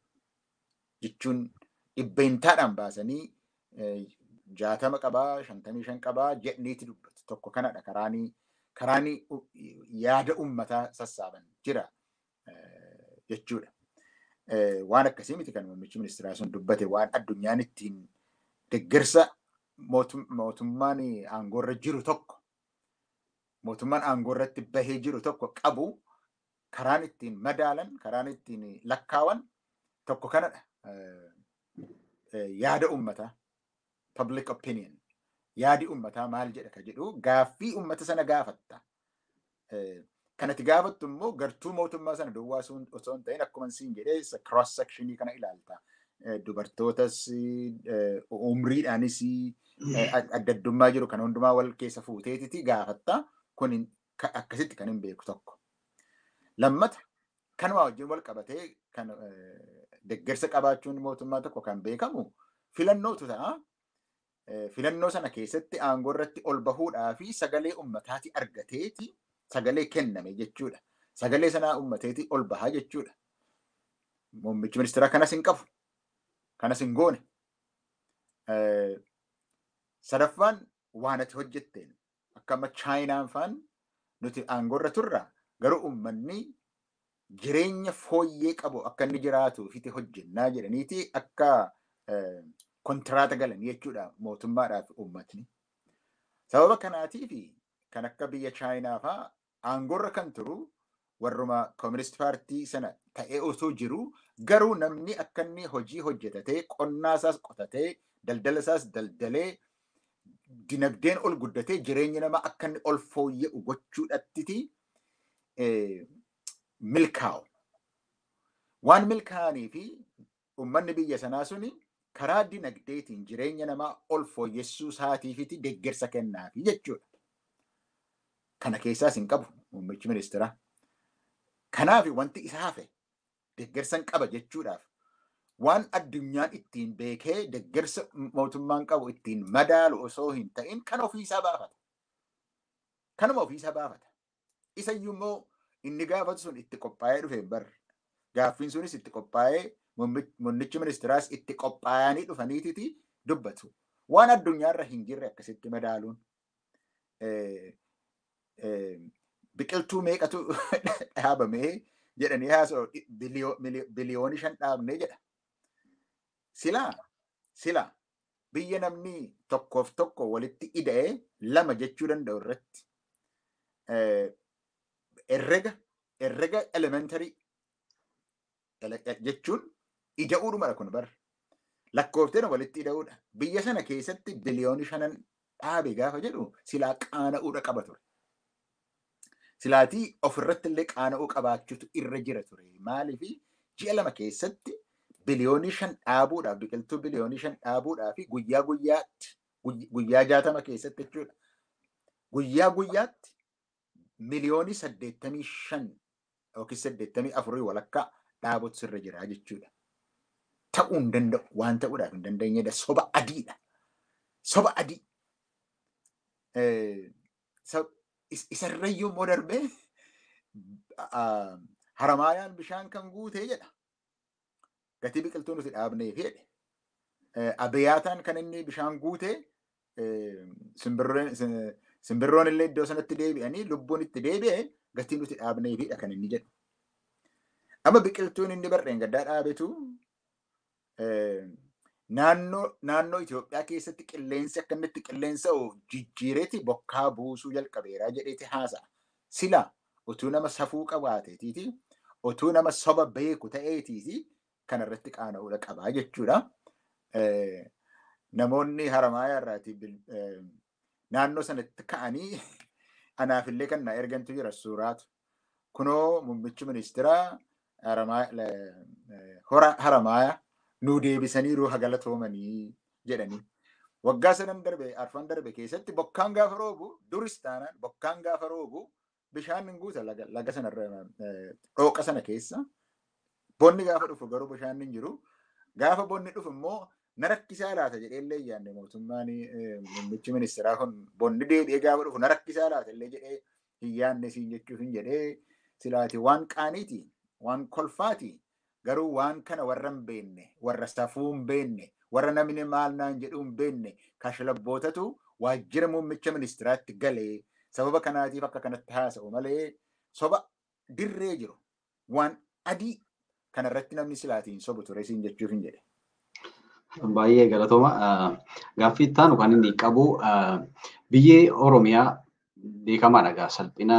Jechuun dhibbeentaadhaan baasanii 60 qabaa, 55 qabaa jedhaniiti dubbatu. Tokko kanadha karaanii yaada uummataa sassaaban jira jechuudha. Waan akkasii miti kan muummichi ministeeraa sun dubbate waan addunyaan ittiin deeggarsa mootummaan aangoorra jiru tokko, mootummaan aangoorratti bahee jiru tokko qabu karaan ittiin madaalan, karaan ittiin lakkaawan tokko kanadha. Yaada uummataa, public opinion. Yaadi uummataa maal jedha ka jedhu gaaffii uummata sana gaafatta. Kanatti gaafattu immoo gartuu mootummaa sana duwwaa osoo hin ta'in akkuma siin jedhee cross sectionii kana ilaalta. Dubartootas, umriidhaanis adda addummaa jiru kan hundumaa wal keessa fuuteetiti gaafatta. Kun akkasitti kan hin beeku tokko. Lammata kanuma wajjin wal qabatee kan deeggarsa qabaachuun mootummaa tokko kan beekamu filannootu ta'a. Filannoo sana keessatti aangoo irratti ol bahuudhaa fi sagalee uummataati argateeti sagalee kenname jechuudha. Sagalee sanaa uummateeti ol bahaa jechuudha. Muummichi ministeeraa kanas hin qabu. Kanas hin goone. Sadaffaan waan ati hojjetteen akka amma Chaayinaan faan nuti aangorra turra garuu uummanni jireenya fooyyee qabu akka inni jiraatu fiti hojjennaa jedhaniiti akka kontiraata galan jechuudha mootummaadhaaf uummatni. Sababa kanaatiif kan akka biyya Chaayinaa fa'aa aangorra kan turu warruma Communist Party sana ta'ee osoo jiru garuu namni akka inni hojii hojjetatee qonnaa isaas qotatee daldala isaas daldalee dinagdeen ol guddatee jireenya namaa akka inni ol fooyya'u gochuudhattiti milkaa'u. Waan milkaa'anii fi uummanni biyya sanaa suni karaa dinagdeetiin jireenya namaa ol fooyyessuu isaatiifiti deeggarsa kennaafi jechuudha. Kana keessaas hin qabu muummichi ministeeraa. Kanaaf wanti isa hafe deeggarsa qaba jechuudhaaf waan addunyaan ittiin beekee deeggarsa mootummaan qabu ittiin madaalu osoo hin ta'in kan ofiisaa baafata. Kanuma ofiisaa baafata. Isayyuu immoo inni gaafatu sun itti qophaa'ee dhufe barre. Gaaffiin sunis itti qophaa'ee muummichi ministeeraas itti qophaa'anii dhufaniititi dubbatu. Waan addunyaarra hin jirre akkasitti madaaluun. Biqiltuu meeqatu dhaabamee jedhanii haasa'u biliyoonii 5 dhaabnee jedha. Silaa biyya namni tokkoof tokko walitti ida'ee 2 jechuu danda'u irratti herrega elementarii jechuun ida'uudhumadha kun bara. Lakkoofteen walitti ida'uudha. Biyya sana keessatti biliyoonii 5 dhaabe gaafa jedhu silaa qaana'uudha qaba ture. Silaatii ofirratti illee qaana'uu qabaachuutu irra jira ture. Maaliif ji'a 2 keessatti biliyoonii 5 dhaabuudhaaf biqiltuu biliyoonii 5 dhaabuudhaaf guyyaa 60 keessatti jechuudha. Guyyaa guyyaatti miliyoonii 85 yookiin 84 walakkaa dhaabutu sirra jira jechuudha. Ta'uu hin danda'u waan ta'uudhaaf hin dandeenyedha. Soba adiidha. Soba adii. Isarrayyuu immoo darbee haramaayaan bishaan kan guutee jedha. Gatii biqiltuu nuti dhaabnee fi jedhe. Abiyaataan kan inni bishaan guutee simbirroon illee iddoo sanatti deebi'anii lubbuun itti deebi'ee gatii nuti dhaabnee fi kan inni jedhu. Amma biqiltuun inni barreen gaddaa dhaabetu naannoo Itoophiyaa keessatti qilleensi akka inni itti qilleensa jijjiireeti bokkaa buusuu jalqabeeraa jedheeti haasa'a. Sila utuu nama safuu qabaateetiiti utuu nama soba beeku ta'eetiiti kanarratti qaana'uudha qabaa jechuudha. Namoonni haramaayaa irraati naannoo sanatti ka'anii anaafillee kan na ergantu jira suuraatu. Kunoo muummichi ministeeraa haramaayaa nuu deebisaniiru galatoomanii jedhanii. Waggaa 4 darbe keessatti bokkaan gaafa roobu duris taanaan bokkaan gaafa roobu bishaan hin guuta laga sanarra dhooqa sana keessa. Bonni gaafa dhufu garuu bishaan hin jiru. Gaafa bonni dhufu immoo na rakkisaa laata jedheellee yaadne mootummaan muummichi ministeeraa kun bonni deebi'ee gaafa dhufu na rakkisaa laata illee jedhee hin yaadne siin jechuuf hin jedhee silaati waan qaaniiti waan kolfaati. Garuu waan kana warra hin beenne, warra safuu hin beenne, warra namni maal naan jedhu hin beenne kashlabbootatu waajjira muummicha ministeeraatti galee sababa kanaatiif akka kanatti haasa'u malee soba dirree jiru waan adii kanarratti namni silaatiin sobu ture siin jechuuf hin jedhe. Baay'ee galatooma. Gaaffii itti aanu kan inni qabu biyyi Oromiyaa beekamaadha egaa salphina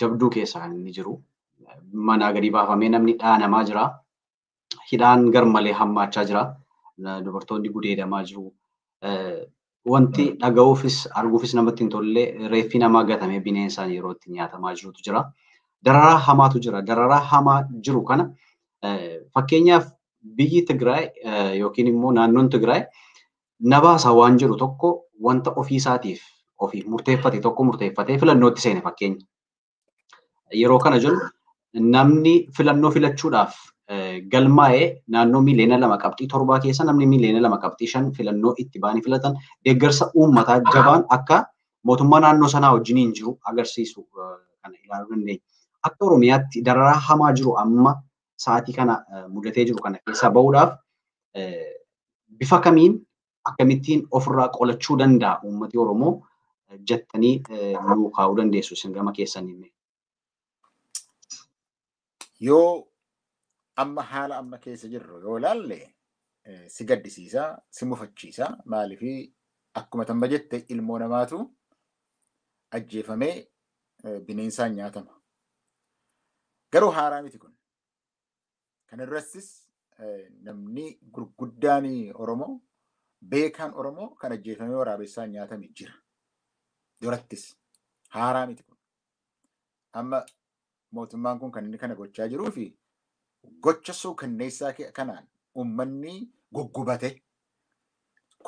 jabduu keessa kan inni jiru. Manaa gadi baafamee namni dhaanamaa jira. Hidhaan garmalee hammaachaa jira. Dubartoonni gudeedamaa jiru. Wanti dhaga'uufis arguufis namatti hin tolle reeffi namaa gatamee bineensaan yeroo itti nyaatamaa jirutu jira. Dararaa hamaatu jira. Dararaa hamaa jiru kana fakkeenyaaf biyyi Tigraay yookiin immoo naannoon Tigraay nabaasaa waan jedhu tokko wanta ofiisaatiif ofii murteeffate tokko murteeffatee filannootti seene fakkeenya. Yeroo kana jennu namni filannoo filachuudhaaf galmaa'ee naannoo miliyoona 2.7 keessa namni miliyoona 2.5 filannoo itti baanii filatan deeggarsa uummataa jabaan akka mootummaa naannoo sanaa wajjiniin jiru agarsiisu kana ilaaluu dandeenya. Akka Oromiyaatti dararaa hamaa jiru amma sa'aatii kana mudatee jiru kana keessaa bahuudhaaf bifa kamiin akkamittiin ofirraa qolachuu danda'a uummati Oromoo jettanii nuu kaa'uu dandeessu isin gama keessaniin. Yoo amma haala amma keessa jirru yoo ilaalle si gaddisiisa, si mufachiisa. Maaliifii akkuma tamma jette ilmoo namaatu ajjeefamee bineensaan nyaatama. Garuu haaraa miti kun. Kana durattis namni gurguddaan Oromoo, beekaan Oromoo kan ajjeefamee waraabessaan nyaatame jira. Durattis haaraa miti kun. Amma mootummaan kun kan inni kana gochaa jiruu fi gocha suukanneessaa kanaan uummanni guggubate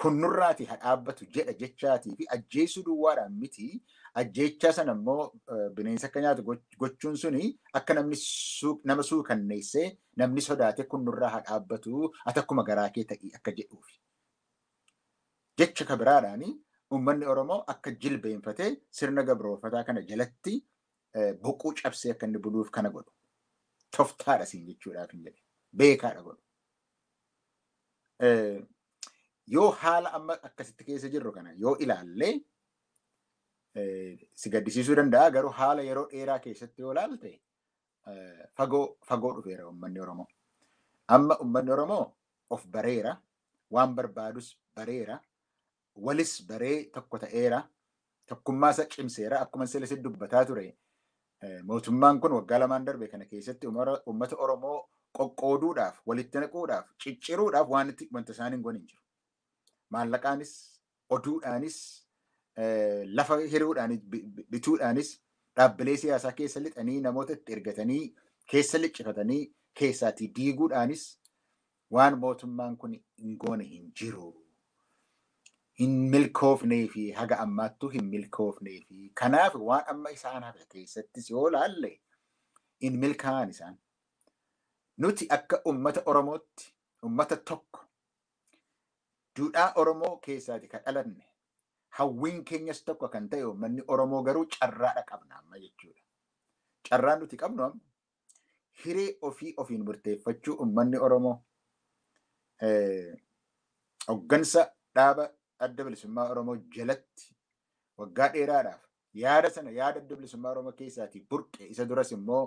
kun nurraati haa dhaabbatu jedha jechaatii fi ajjeesuu duwwaadhaan miti. Ajjeechaa sana immoo bineensa akka nyaatu gochuun suni akka namni nama suukanneessee namni sodaate kun nurraa haa dhaabbatu ati akkuma garaa kee ta'ii akka jedhuufi. Jecha kabiraadhaani uummanni Oromoo akka jilbeenfatee sirna gabroofataa kana jalatti boquu cabsee akka inni buluuf kana godhu. Toftaadha siin jechuudhaaf hin jedhe. Beekaadha godhu. Yoo haala amma akkasitti keessa jirru kana yoo ilaallee si gaddisiisuu danda'a. Garuu haala yeroo dheeraa keessatti yoo ilaalte fagoo dhufeera uummanni Oromoo. Amma uummanni Oromoo of bareera. Waan barbaadus bareera. Walis baree tokko ta'eera. Tokkummaa isa cimseera. Akkuma silasi dubbataa ture. Mootummaan kun waggaa lamaan darbe kana keessatti uummata Oromoo qoqqooduudhaaf, walitti naquudhaaf, cicciruudhaaf wanta isaan hin goone hin jiru. Maallaqaanis, oduudhaanis, lafa hiriuudhaanis, bituudhaanis, dhaabbilee siyaasaa keessa lixanii namoota itti ergatanii, keessa liccifatanii, keessaatii diiguudhaanis waan mootummaan kun hin goone hin jiru. Hin milkoofnee fi haga ammaattuu hin milkoofnee fi kanaaf waan amma isaan hafe keessattis yoo laalle hin milkaa'an isaan. Nuti akka uummata Oromootti uummata tokko duudhaa Oromoo keessaati kan dhalanne hawwiin keenyas tokko kan ta'e uummanni Oromoo garuu carraadha qabna amma jechuudha. Carraan nuti qabnu amma hiree ofiin murteeffachuu uummanni Oromoo hoggansa dhaaba adda bilisummaa Oromoo jalatti waggaa dheeraadhaaf yaada adda bilisummaa Oromoo keessaatii burqe isa duras immoo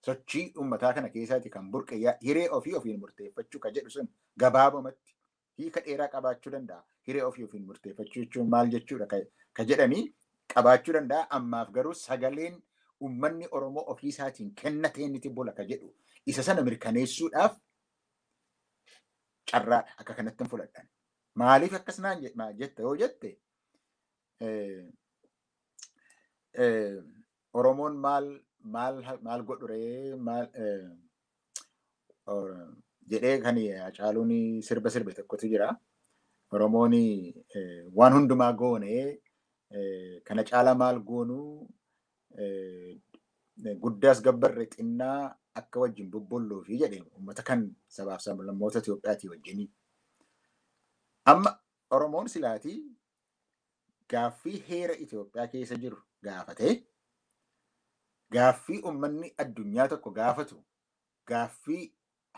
sochii uummataa kana keessaati kan burqe hiree ofiin murteeffachuu ka jedhu sun gabaabumatti hiika dheeraa qabaachuu danda'a. Hiree ofiin murteeffachuu jechuun maal jechuudha ka jedhanii qabaachuu danda'a. Ammaaf garuu sagaleen uummanni Oromoo ofii isaatiin kennateen itti bula ka jedhu isa sana mirkaneessuudhaaf carraadha akka kanatti hin fudhadhan. Maaliif akkas naan jette yoo jette Oromoon maal godhuree jedhee kan Hacaaluun sirbe tokkotu jira. Oromoon waan hundumaa goonee kana caala maal goonuu guddaas gabbarre xinnaa akka wajjin bubbulluu fi jedhee uummata kan sabaaf sablammoota Itoophiyaatii wajjinii. Amma Oromoon silaatii gaaffii heera Itoophiyaa keessa jiru gaafatee gaaffii uummanni addunyaa tokko gaafatu gaaffii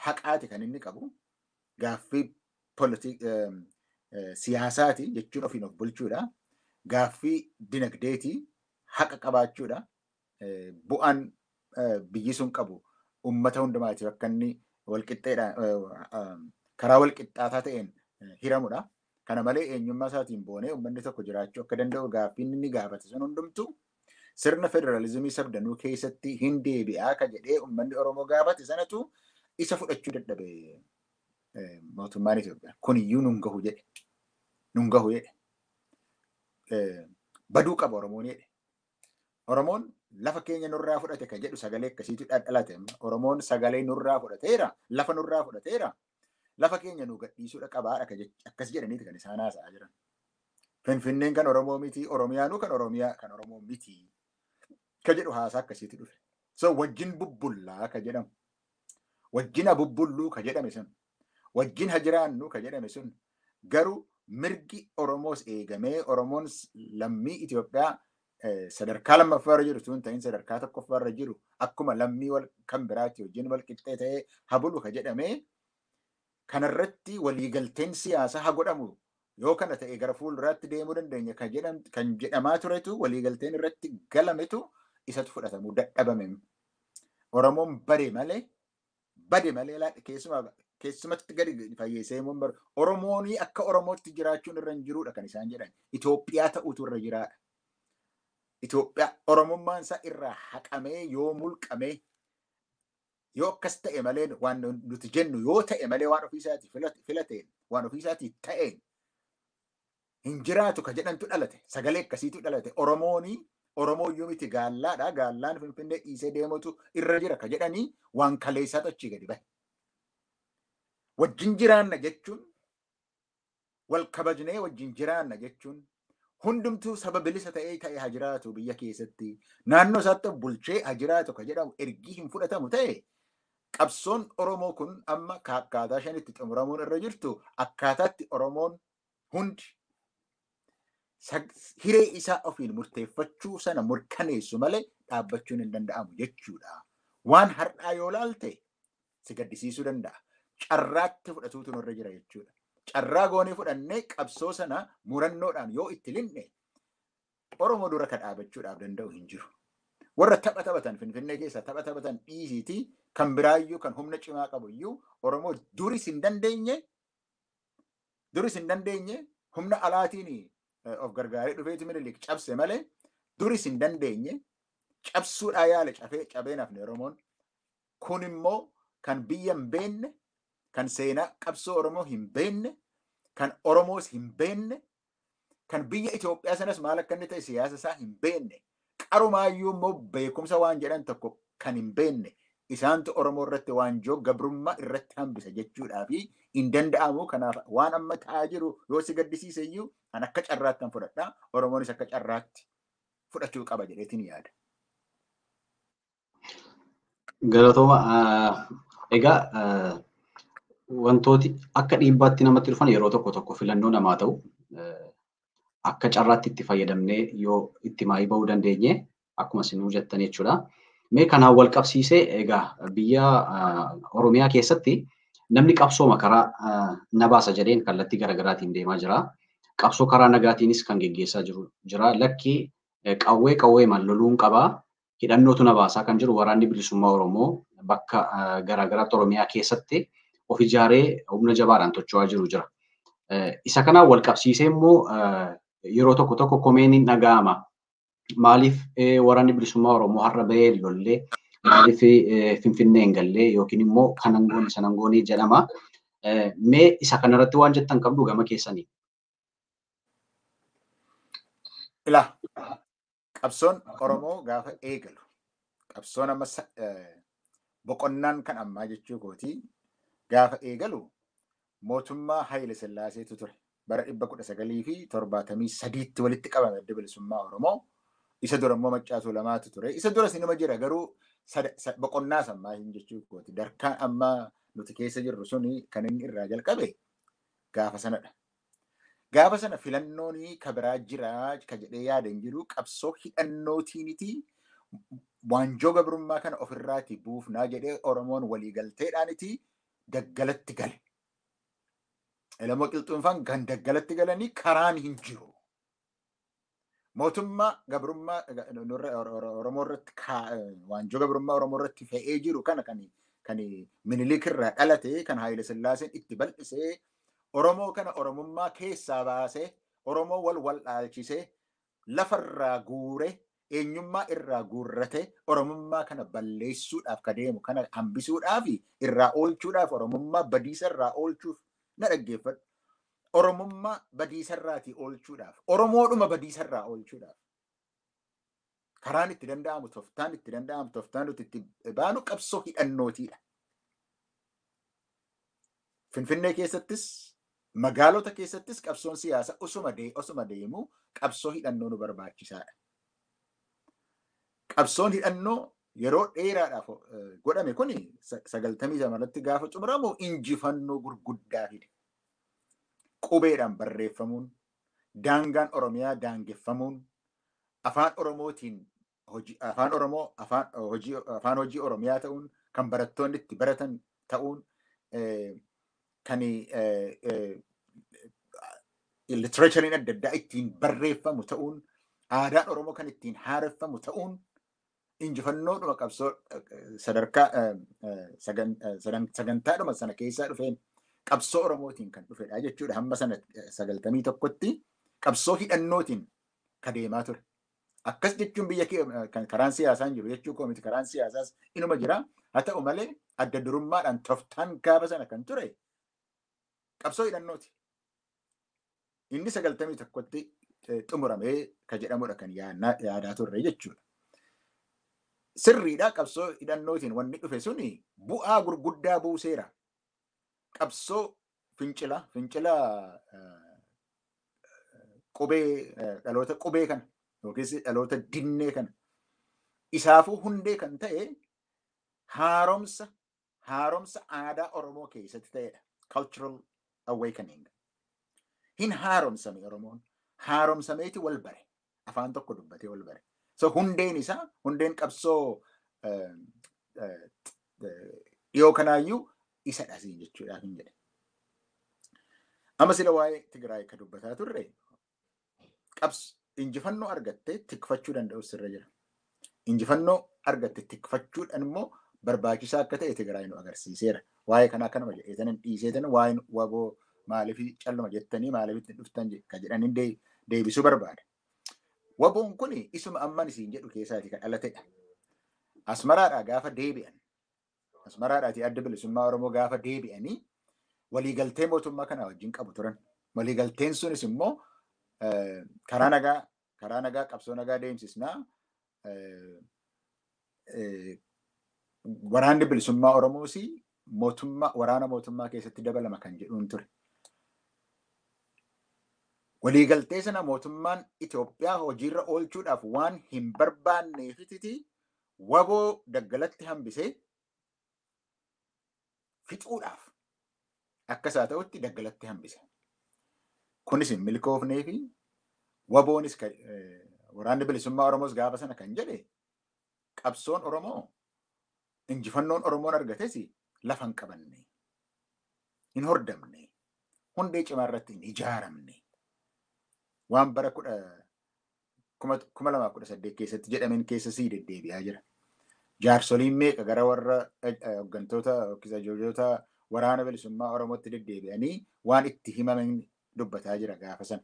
haqaati kan inni qabu gaaffii siyaasaati jechuun ofiin of bulchuudha. Gaaffii dinagdeetii haqa qabaachuudha. Bu'aan biyyi sun qabu uummata hundumaatiif akka inni karaa walqixxaataa ta'een hiramudha. Kana malee eenyummaa isaatiin boonee uummanni tokko jiraachuu akka danda'u gaaffii inni gaafate sun hundumtu sirna federaalizimii sabdanuu keessatti hin deebi'aa ka jedhee uummanni Oromoo gaafate sanatu isa fudhachuu dadhabe mootummaan Itoophiyaa. Kuniyyuu nun gahu jedhe. Baduu qaba Oromoon jedhe. Oromoon lafa keenya nurraa fudhate ka jedhu sagalee akkasiitu dhalate. Oromoon sagalee nurraa fudhateera, lafa nurraa fudhateera. Lafa keenya nu gadhiisuudha qabaadha akkas jedhaniiti kan isaan haasa'aa jiran. Finfinneen kan Oromoo miti, Oromiyaanuu kan Oromoo miti ka jedhu haasaa akkasiitu dhufe. So wajjin bubbullaa ka jedhamu. Wajjin abubbulluu ka jedhame sun. Wajjin hajiraannu ka jedhame sun. Garuu mirgi Oromoos eegamee Oromoon lammii Itoophiyaa sadarkaa lammaffaarra jiru sun ta'in sadarkaa tokkoffaarra jiru akkuma lammii kan biraatti wajjin wal qixxee ta'ee habulu ka jedhamee kanarratti waliigalteen siyaasaa haa godhamu Yoo kana ta'e gara fuulduraatti deemuu dandeenya kan jedhamaa turetu waliigalteen irratti galametu isatu fudhatamuu dadhabame. Oromoon bade malee keessumatti gadi fayyeessee immoo bara Oromoonii akka Oromootti jiraachuun irra hin jiruudha kan isaan jedhan. Itoophiyaa ta'uutu irra jiraadha. Itoophiyaa Oromummaan isaa irraa haqamee yoo mulqamee yoo akkas ta'e malee waan nuti jennu yoo ta'e malee waan ofiisaatii filateen waan ofiisaatii ta'een hin jiraatu ka jedhantu dhalate. Sagalee akkasiitu dhalate. Oromooyyuu miti gaallaadha. Gaallaan Finfinnee dhiisee deemutu irra jira ka jedhanii waan kaleessaatu achii gadi bahe. Wajjin jiraanna jechuun wal kabajnee wajjin jiraanna jechuun hundumtuu saba bilisa ta'ee haa jiraatu biyya keessatti naannoo isaatti bulchee haa jiraatu ka jedhamu ergii hin fudhatamu ta'e qabsoon Oromoo kun amma akkaataa shanitti xumuramuun irra jirtu akkaataatti Oromoon hundi hiree isaa ofiin murteeffachuu sana murkaneessu malee dhaabbachuun hin danda'amu jechuudha. Waan har'aa yoo laalte si gaddisiisuu danda'a. Carraatti fudhatuutu nurra jira jechuudha. Carraa goonee fudhannee qabsoo sana murannoodhaan yoo itti linne Oromoo dura ka dhaabachuudhaaf danda'u hin jiru. Warra tapha taphatan Finfinnee keessa tapha taphatan dhiisiitii kan biraayyuu kan humna cimaa qabu iyyuu Oromoo duris hin dandeenye humna alaatiin of gargaaree dhufeeti Minilik cabse malee duris hin dandeenye cabsuudhaa yaale cabee nafne Oromoon. Kun immoo kan biyya hin beenne kan seenaa qabsoo Oromoo hin beenne, kan Oromoos hin beenne, kan biyya Itoophiyaa sanas maal akka inni ta'e siyaasa isaa hin beenne, qarumaayyuu immoo beekumsa waan jedhan tokko kan hin beenne, isaantu Oromoo irratti waanjoo gabrummaa irratti hambisa jechuudhaa fi hin danda'amu. Kanaaf waan amma ta'aa jiru yoo si gaddisiise iyyuu an akka carraatti fudhadha. Oromoonis akka carraatti fudhachuu qaba jedheetiin yaada. Galatooma. Egaa wantooti akka dhiibbaatti namatti dhufan yeroo tokko filannoo namaa ta'u akka carraatti itti fayyadamnee yoo itti maayii bahuu dandeenye akkuma isin jettan jechuudha. Mee kanaan wal qabsiisee egaa biyya Oromiyaa keessatti namni qabsooma karaa na baasa jedheen kallattii garaagaraatiin deemaa jira. Qabsoo karaa nagaatiinis kan geggeessaa jira. Lakkii qawwee loluun qabaa. Hidhannootu na baasaa kan jiru waraanni bilisummaa Oromoo bakka garaagaraatti Oromiyaa keessatti of ijaaree humna jabaadhaan socho'aa jira. Isa kanaan wal qabsiisee immoo yeroo tokko komeen hin dhaga'ama. Maaliif waraanni bilisummaa Oromoo har'a bahee lollee maaliif Finfinnee hin gallee yookiin immoo kanan goone sanan goone jedhama. Mee isa kanarratti waan jettan qabdu gama keessanii. Qabsoon Oromoo gaafa eegalu qabsoon amma boqonnaan kan ammaa jechuu kooti gaafa eegalu mootummaa Haayile Sillaaseetu ture. Bara 1973tti walitti qabame adda bilisummaa Oromoo. Isa dura immoo Maccaatuu Lamaatu ture. Isa dura sinima jira garuu boqonnaa sammaa hin jechuu kooti. Darkaan amma nuti keessa jirru suni kan inni irraa jalqabe gaafa sanadha. Gaafa sana filannoon kabiraa jira ka jedhee yaada hin jiru qabsoo hidhannootiiniti waanjoo gabrummaa kana ofirraati buufnaa jedhee Oromoon waliigalteedhaaniti daggalatti gale. Elamoo qilxuunfaan kan daggalatti galanii karaan hin jiru. Mootummaa gabrummaa Oromoo irratti waanjoo gabrummaa Oromoo irratti fe'ee jiru kana kan Minilik irraa dhalate kan Haayile Sillaaseen itti bal'isee Oromoo kana Oromummaa keessaa baasee Oromoo wal dhaalchisee lafarraa guure eenyummaa irraa guurrate Oromummaa kana balleessuudhaaf ka deemu kana hambisuudhaaf irraa oolchuudhaaf Oromummaa badiisa irraa oolchuuf na dhaggeeffadhu. Oromummaa badiisa irraatii oolchuudhaaf Oromoodhuma badiisa irraa oolchuudhaaf karaan itti danda'amu toftaan nuti itti baanu qabsoo hidhannootiidha. Finfinnee keessattis magaalota keessattis qabsoon siyaasa osuma deemu qabsoo hidhannoo nu barbaachisaadha. Qabsoon hidhannoo yeroo dheeraadhaaf godhame kun 90 gaafa xumuramu injifannoo gurguddaa fide. Qubeedhaan barreeffamuun, daangaan Oromiyaa daangeffamuun, afaan Oromootiin afaan hojii Oromiyaa ta'uun, kan barattoonni itti baratan ta'uun, kan literaachariin adda addaa ittiin barreeffamu ta'uun aadaan Oromoo kan ittiin haareffamu ta'uun injifannoodhuma qabsoo sadarkaa sagantaadhuma sana keessaa dhufeen qabsoo Oromootiin kan dhufedha jechuudha. Hamma sana 91tti qabsoo hidhannootiin kadeemaa ture. Akkas jechuun biyya kan karaan siyaasaa hin jiru jechuu koo miti. Karaan siyaasaas inuma jira. Haa ta'u malee adda durummaadhaan toftaan gaafa sana kan ture qabsoo hidhannooti. Inni 91tti xumuramee kan jedhamudha kan yaadaa turre jechuudha. Sirriidhaa qabsoo hidhannootiin wanni dhufe suni bu'aa gurguddaa buuseera. Qabsoo fincila dhaloota qubee kana yookiis dhaloota dinnee kana isaafuu hundee kan ta'e haaromsa aadaa Oromoo keessatti ta'edha. Cultural awakening. Hin haaromsame Oromoon. Haaromsameeti wal bare. Afaan tokko dubbatee wal bare. So hundeen qabsoo dhiyoo kanaayyuu isa dhasii jechuudhaaf hin jedhe. Amma sila waa'ee Tigraay ka dubbataa turre injifannoo argattee tikfachuu danda'u sirra jira. Injifannoo argatte tikfachuudhaan immoo barbaachisaa akka ta'e Tigraay nu agarsiiseera. Waa'ee kanaa kanuma jedheetan dhiiseetan waa'ee waboo maaliif calluma jettanii maaliif itti dhuftan ka jedhanii deebisuu barbaada. Waboon kun isuma amman isiin jedhu keessaati kan dhalatedha. Asmaraadhaa gaafa deebi'an. Asmaraadhaati adda bilisummaa Oromoo gaafa deebi'anii waliigaltee mootummaa kana wajjin qabu turan. Waliigalteen sunis immoo karaa nagaa qabsoo nagaa deemsisnaa waraanni bilisummaa Oromoos waraana mootummaa keessatti dabalama kan jedhuun ture. Waliigaltee sana mootummaan Itoophiyaa hojiirra oolchuudhaaf waan hin barbaanneefiti waboo daggalatti hambisee fixuudhaaf akkasaa ta'utti daggalatti hambise. Kunis hin milkoofnee fi waboonis waraanni bilisummaa Oromoos gaafa sana kan jedhe qabsoon Oromoo injifannoon Oromoon argates lafa hin qabanne, hin hordamne, hundee cimaa irratti hin ijaaramne. Waan bara 2018 keessatti jedhamen keessa sii deddeebi'aa jira. Jaarsoliin meeqa gara warra hooggantoota yookiis ajajjoota waraana bilisummaa Oromootti deddeebi'anii waan itti himaman dubbataa jira gaafa sana.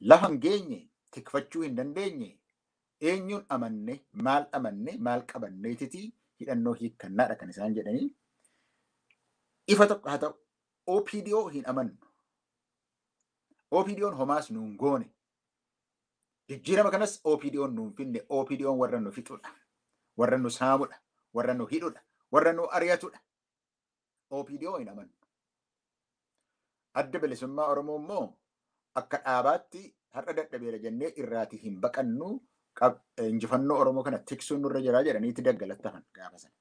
Lafa hin geenye tikfachuu hin dandeenye eenyuun amanne maal qabanneetiti hidhannoo hiikkannaadha kan isaan jedhanii. Ifa tokko haa ta'u OPDO hin amannu. OPDO'n homaas nuun goone. Jijjiirama kanas OPDO'n nuun finne. OPDO'n warra nu fixudha. Warra nu saamudha. Warra nu hidhudha. Warra nu ari'atudha. OPDO hin amannu. Adda bilisummaa Oromoo immoo akka dhaabaatti har'a dadhabeera jennee irraatii hin baqannu injifannoo Oromoo kana tiksuun nurra jiraa jedhaniitti daggalatti hafan gaafa sana.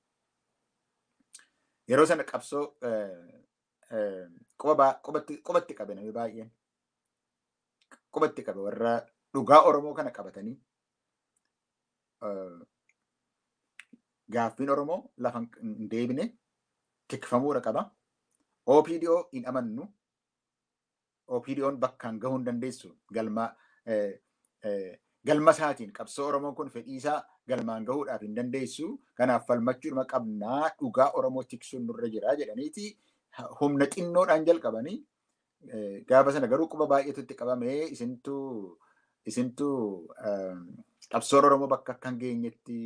Yeroo sana qabsoo qubatti qabe namni baay'een. Qubatti qabe warra dhugaa Oromoo kana qabatanii gaaffiin Oromoo lafa hin deebine tikfamuudha qaba. OPDO hin amannu. OPDO'n bakkaan gahuu hin dandeessu. Galma isaatiin qabsoo Oromoon kun fedhiisaa galmaan gahuudhaaf hin dandeessu. Kanaaf falmachuudhuma qabnaa dhugaa Oromoo tiksuun nurra jiraa jedhaniiti humna xinnoodhaan jalqabanii gaafa sana garuu quba baay'eetu itti qabamee isintu qabsoon Oromoo bakka akka hin geenyetti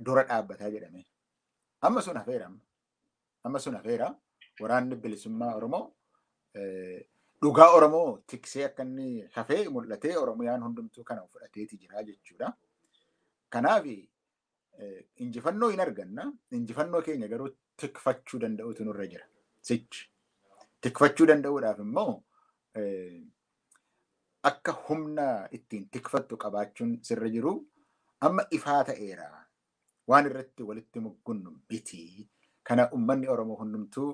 dura dhaabbataa jedhame. Amma sun hafeera. Waraanni bilisummaa Oromoo dhugaa Oromoo tiksee akka inni hafee mul'atee Oromiyaan hundumtuu kana fudhateeti jira jechuudha. Kanaaf injifannoo hin arganna. Injifannoo keenya garuu tikfachuu danda'utu nurra jira. Tikfachuu danda'uudhaaf immoo akka humna ittiin tikfattu qabaachuun sirra jiru amma ifaa ta'eera. Waan irratti walitti muggunnu biti. Kana uummanni Oromoo hundumtuu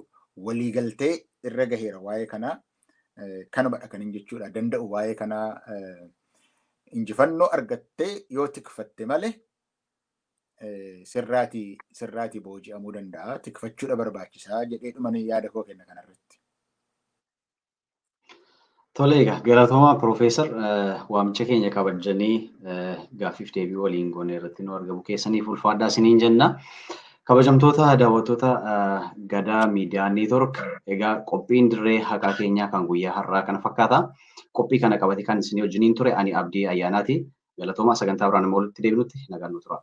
waliigaltee irra gaheera waa'ee kanaa. Kanumadha kan hin jechuudha danda'u waa'ee kanaa injifannoo argattee yoo tikfatte malee sirraatii booji'amuu danda'a. Tikfachuudha barbaachisaa jedhee dhumanii yaada koo kenna kanarratti. Tole egaa galatooma Profeesar waamicha keenya kabajanii gaaffiif deebii waliin goone irratti nu argamu keessaniif ulfaadhaa isiniin jenna. Kabajamtoota daawwattoota Gadaa Miidiyaa Neetwork egaa qophiin dirree haqaa keenyaa kan guyyaa har'aa kana fakkaata. Qophii kana qabate kan isin wajjiniin ture ani Abdii Ayyaanaati. Galatooma sagantaa biraan immoo walitti deebinutti nagaan nu tura.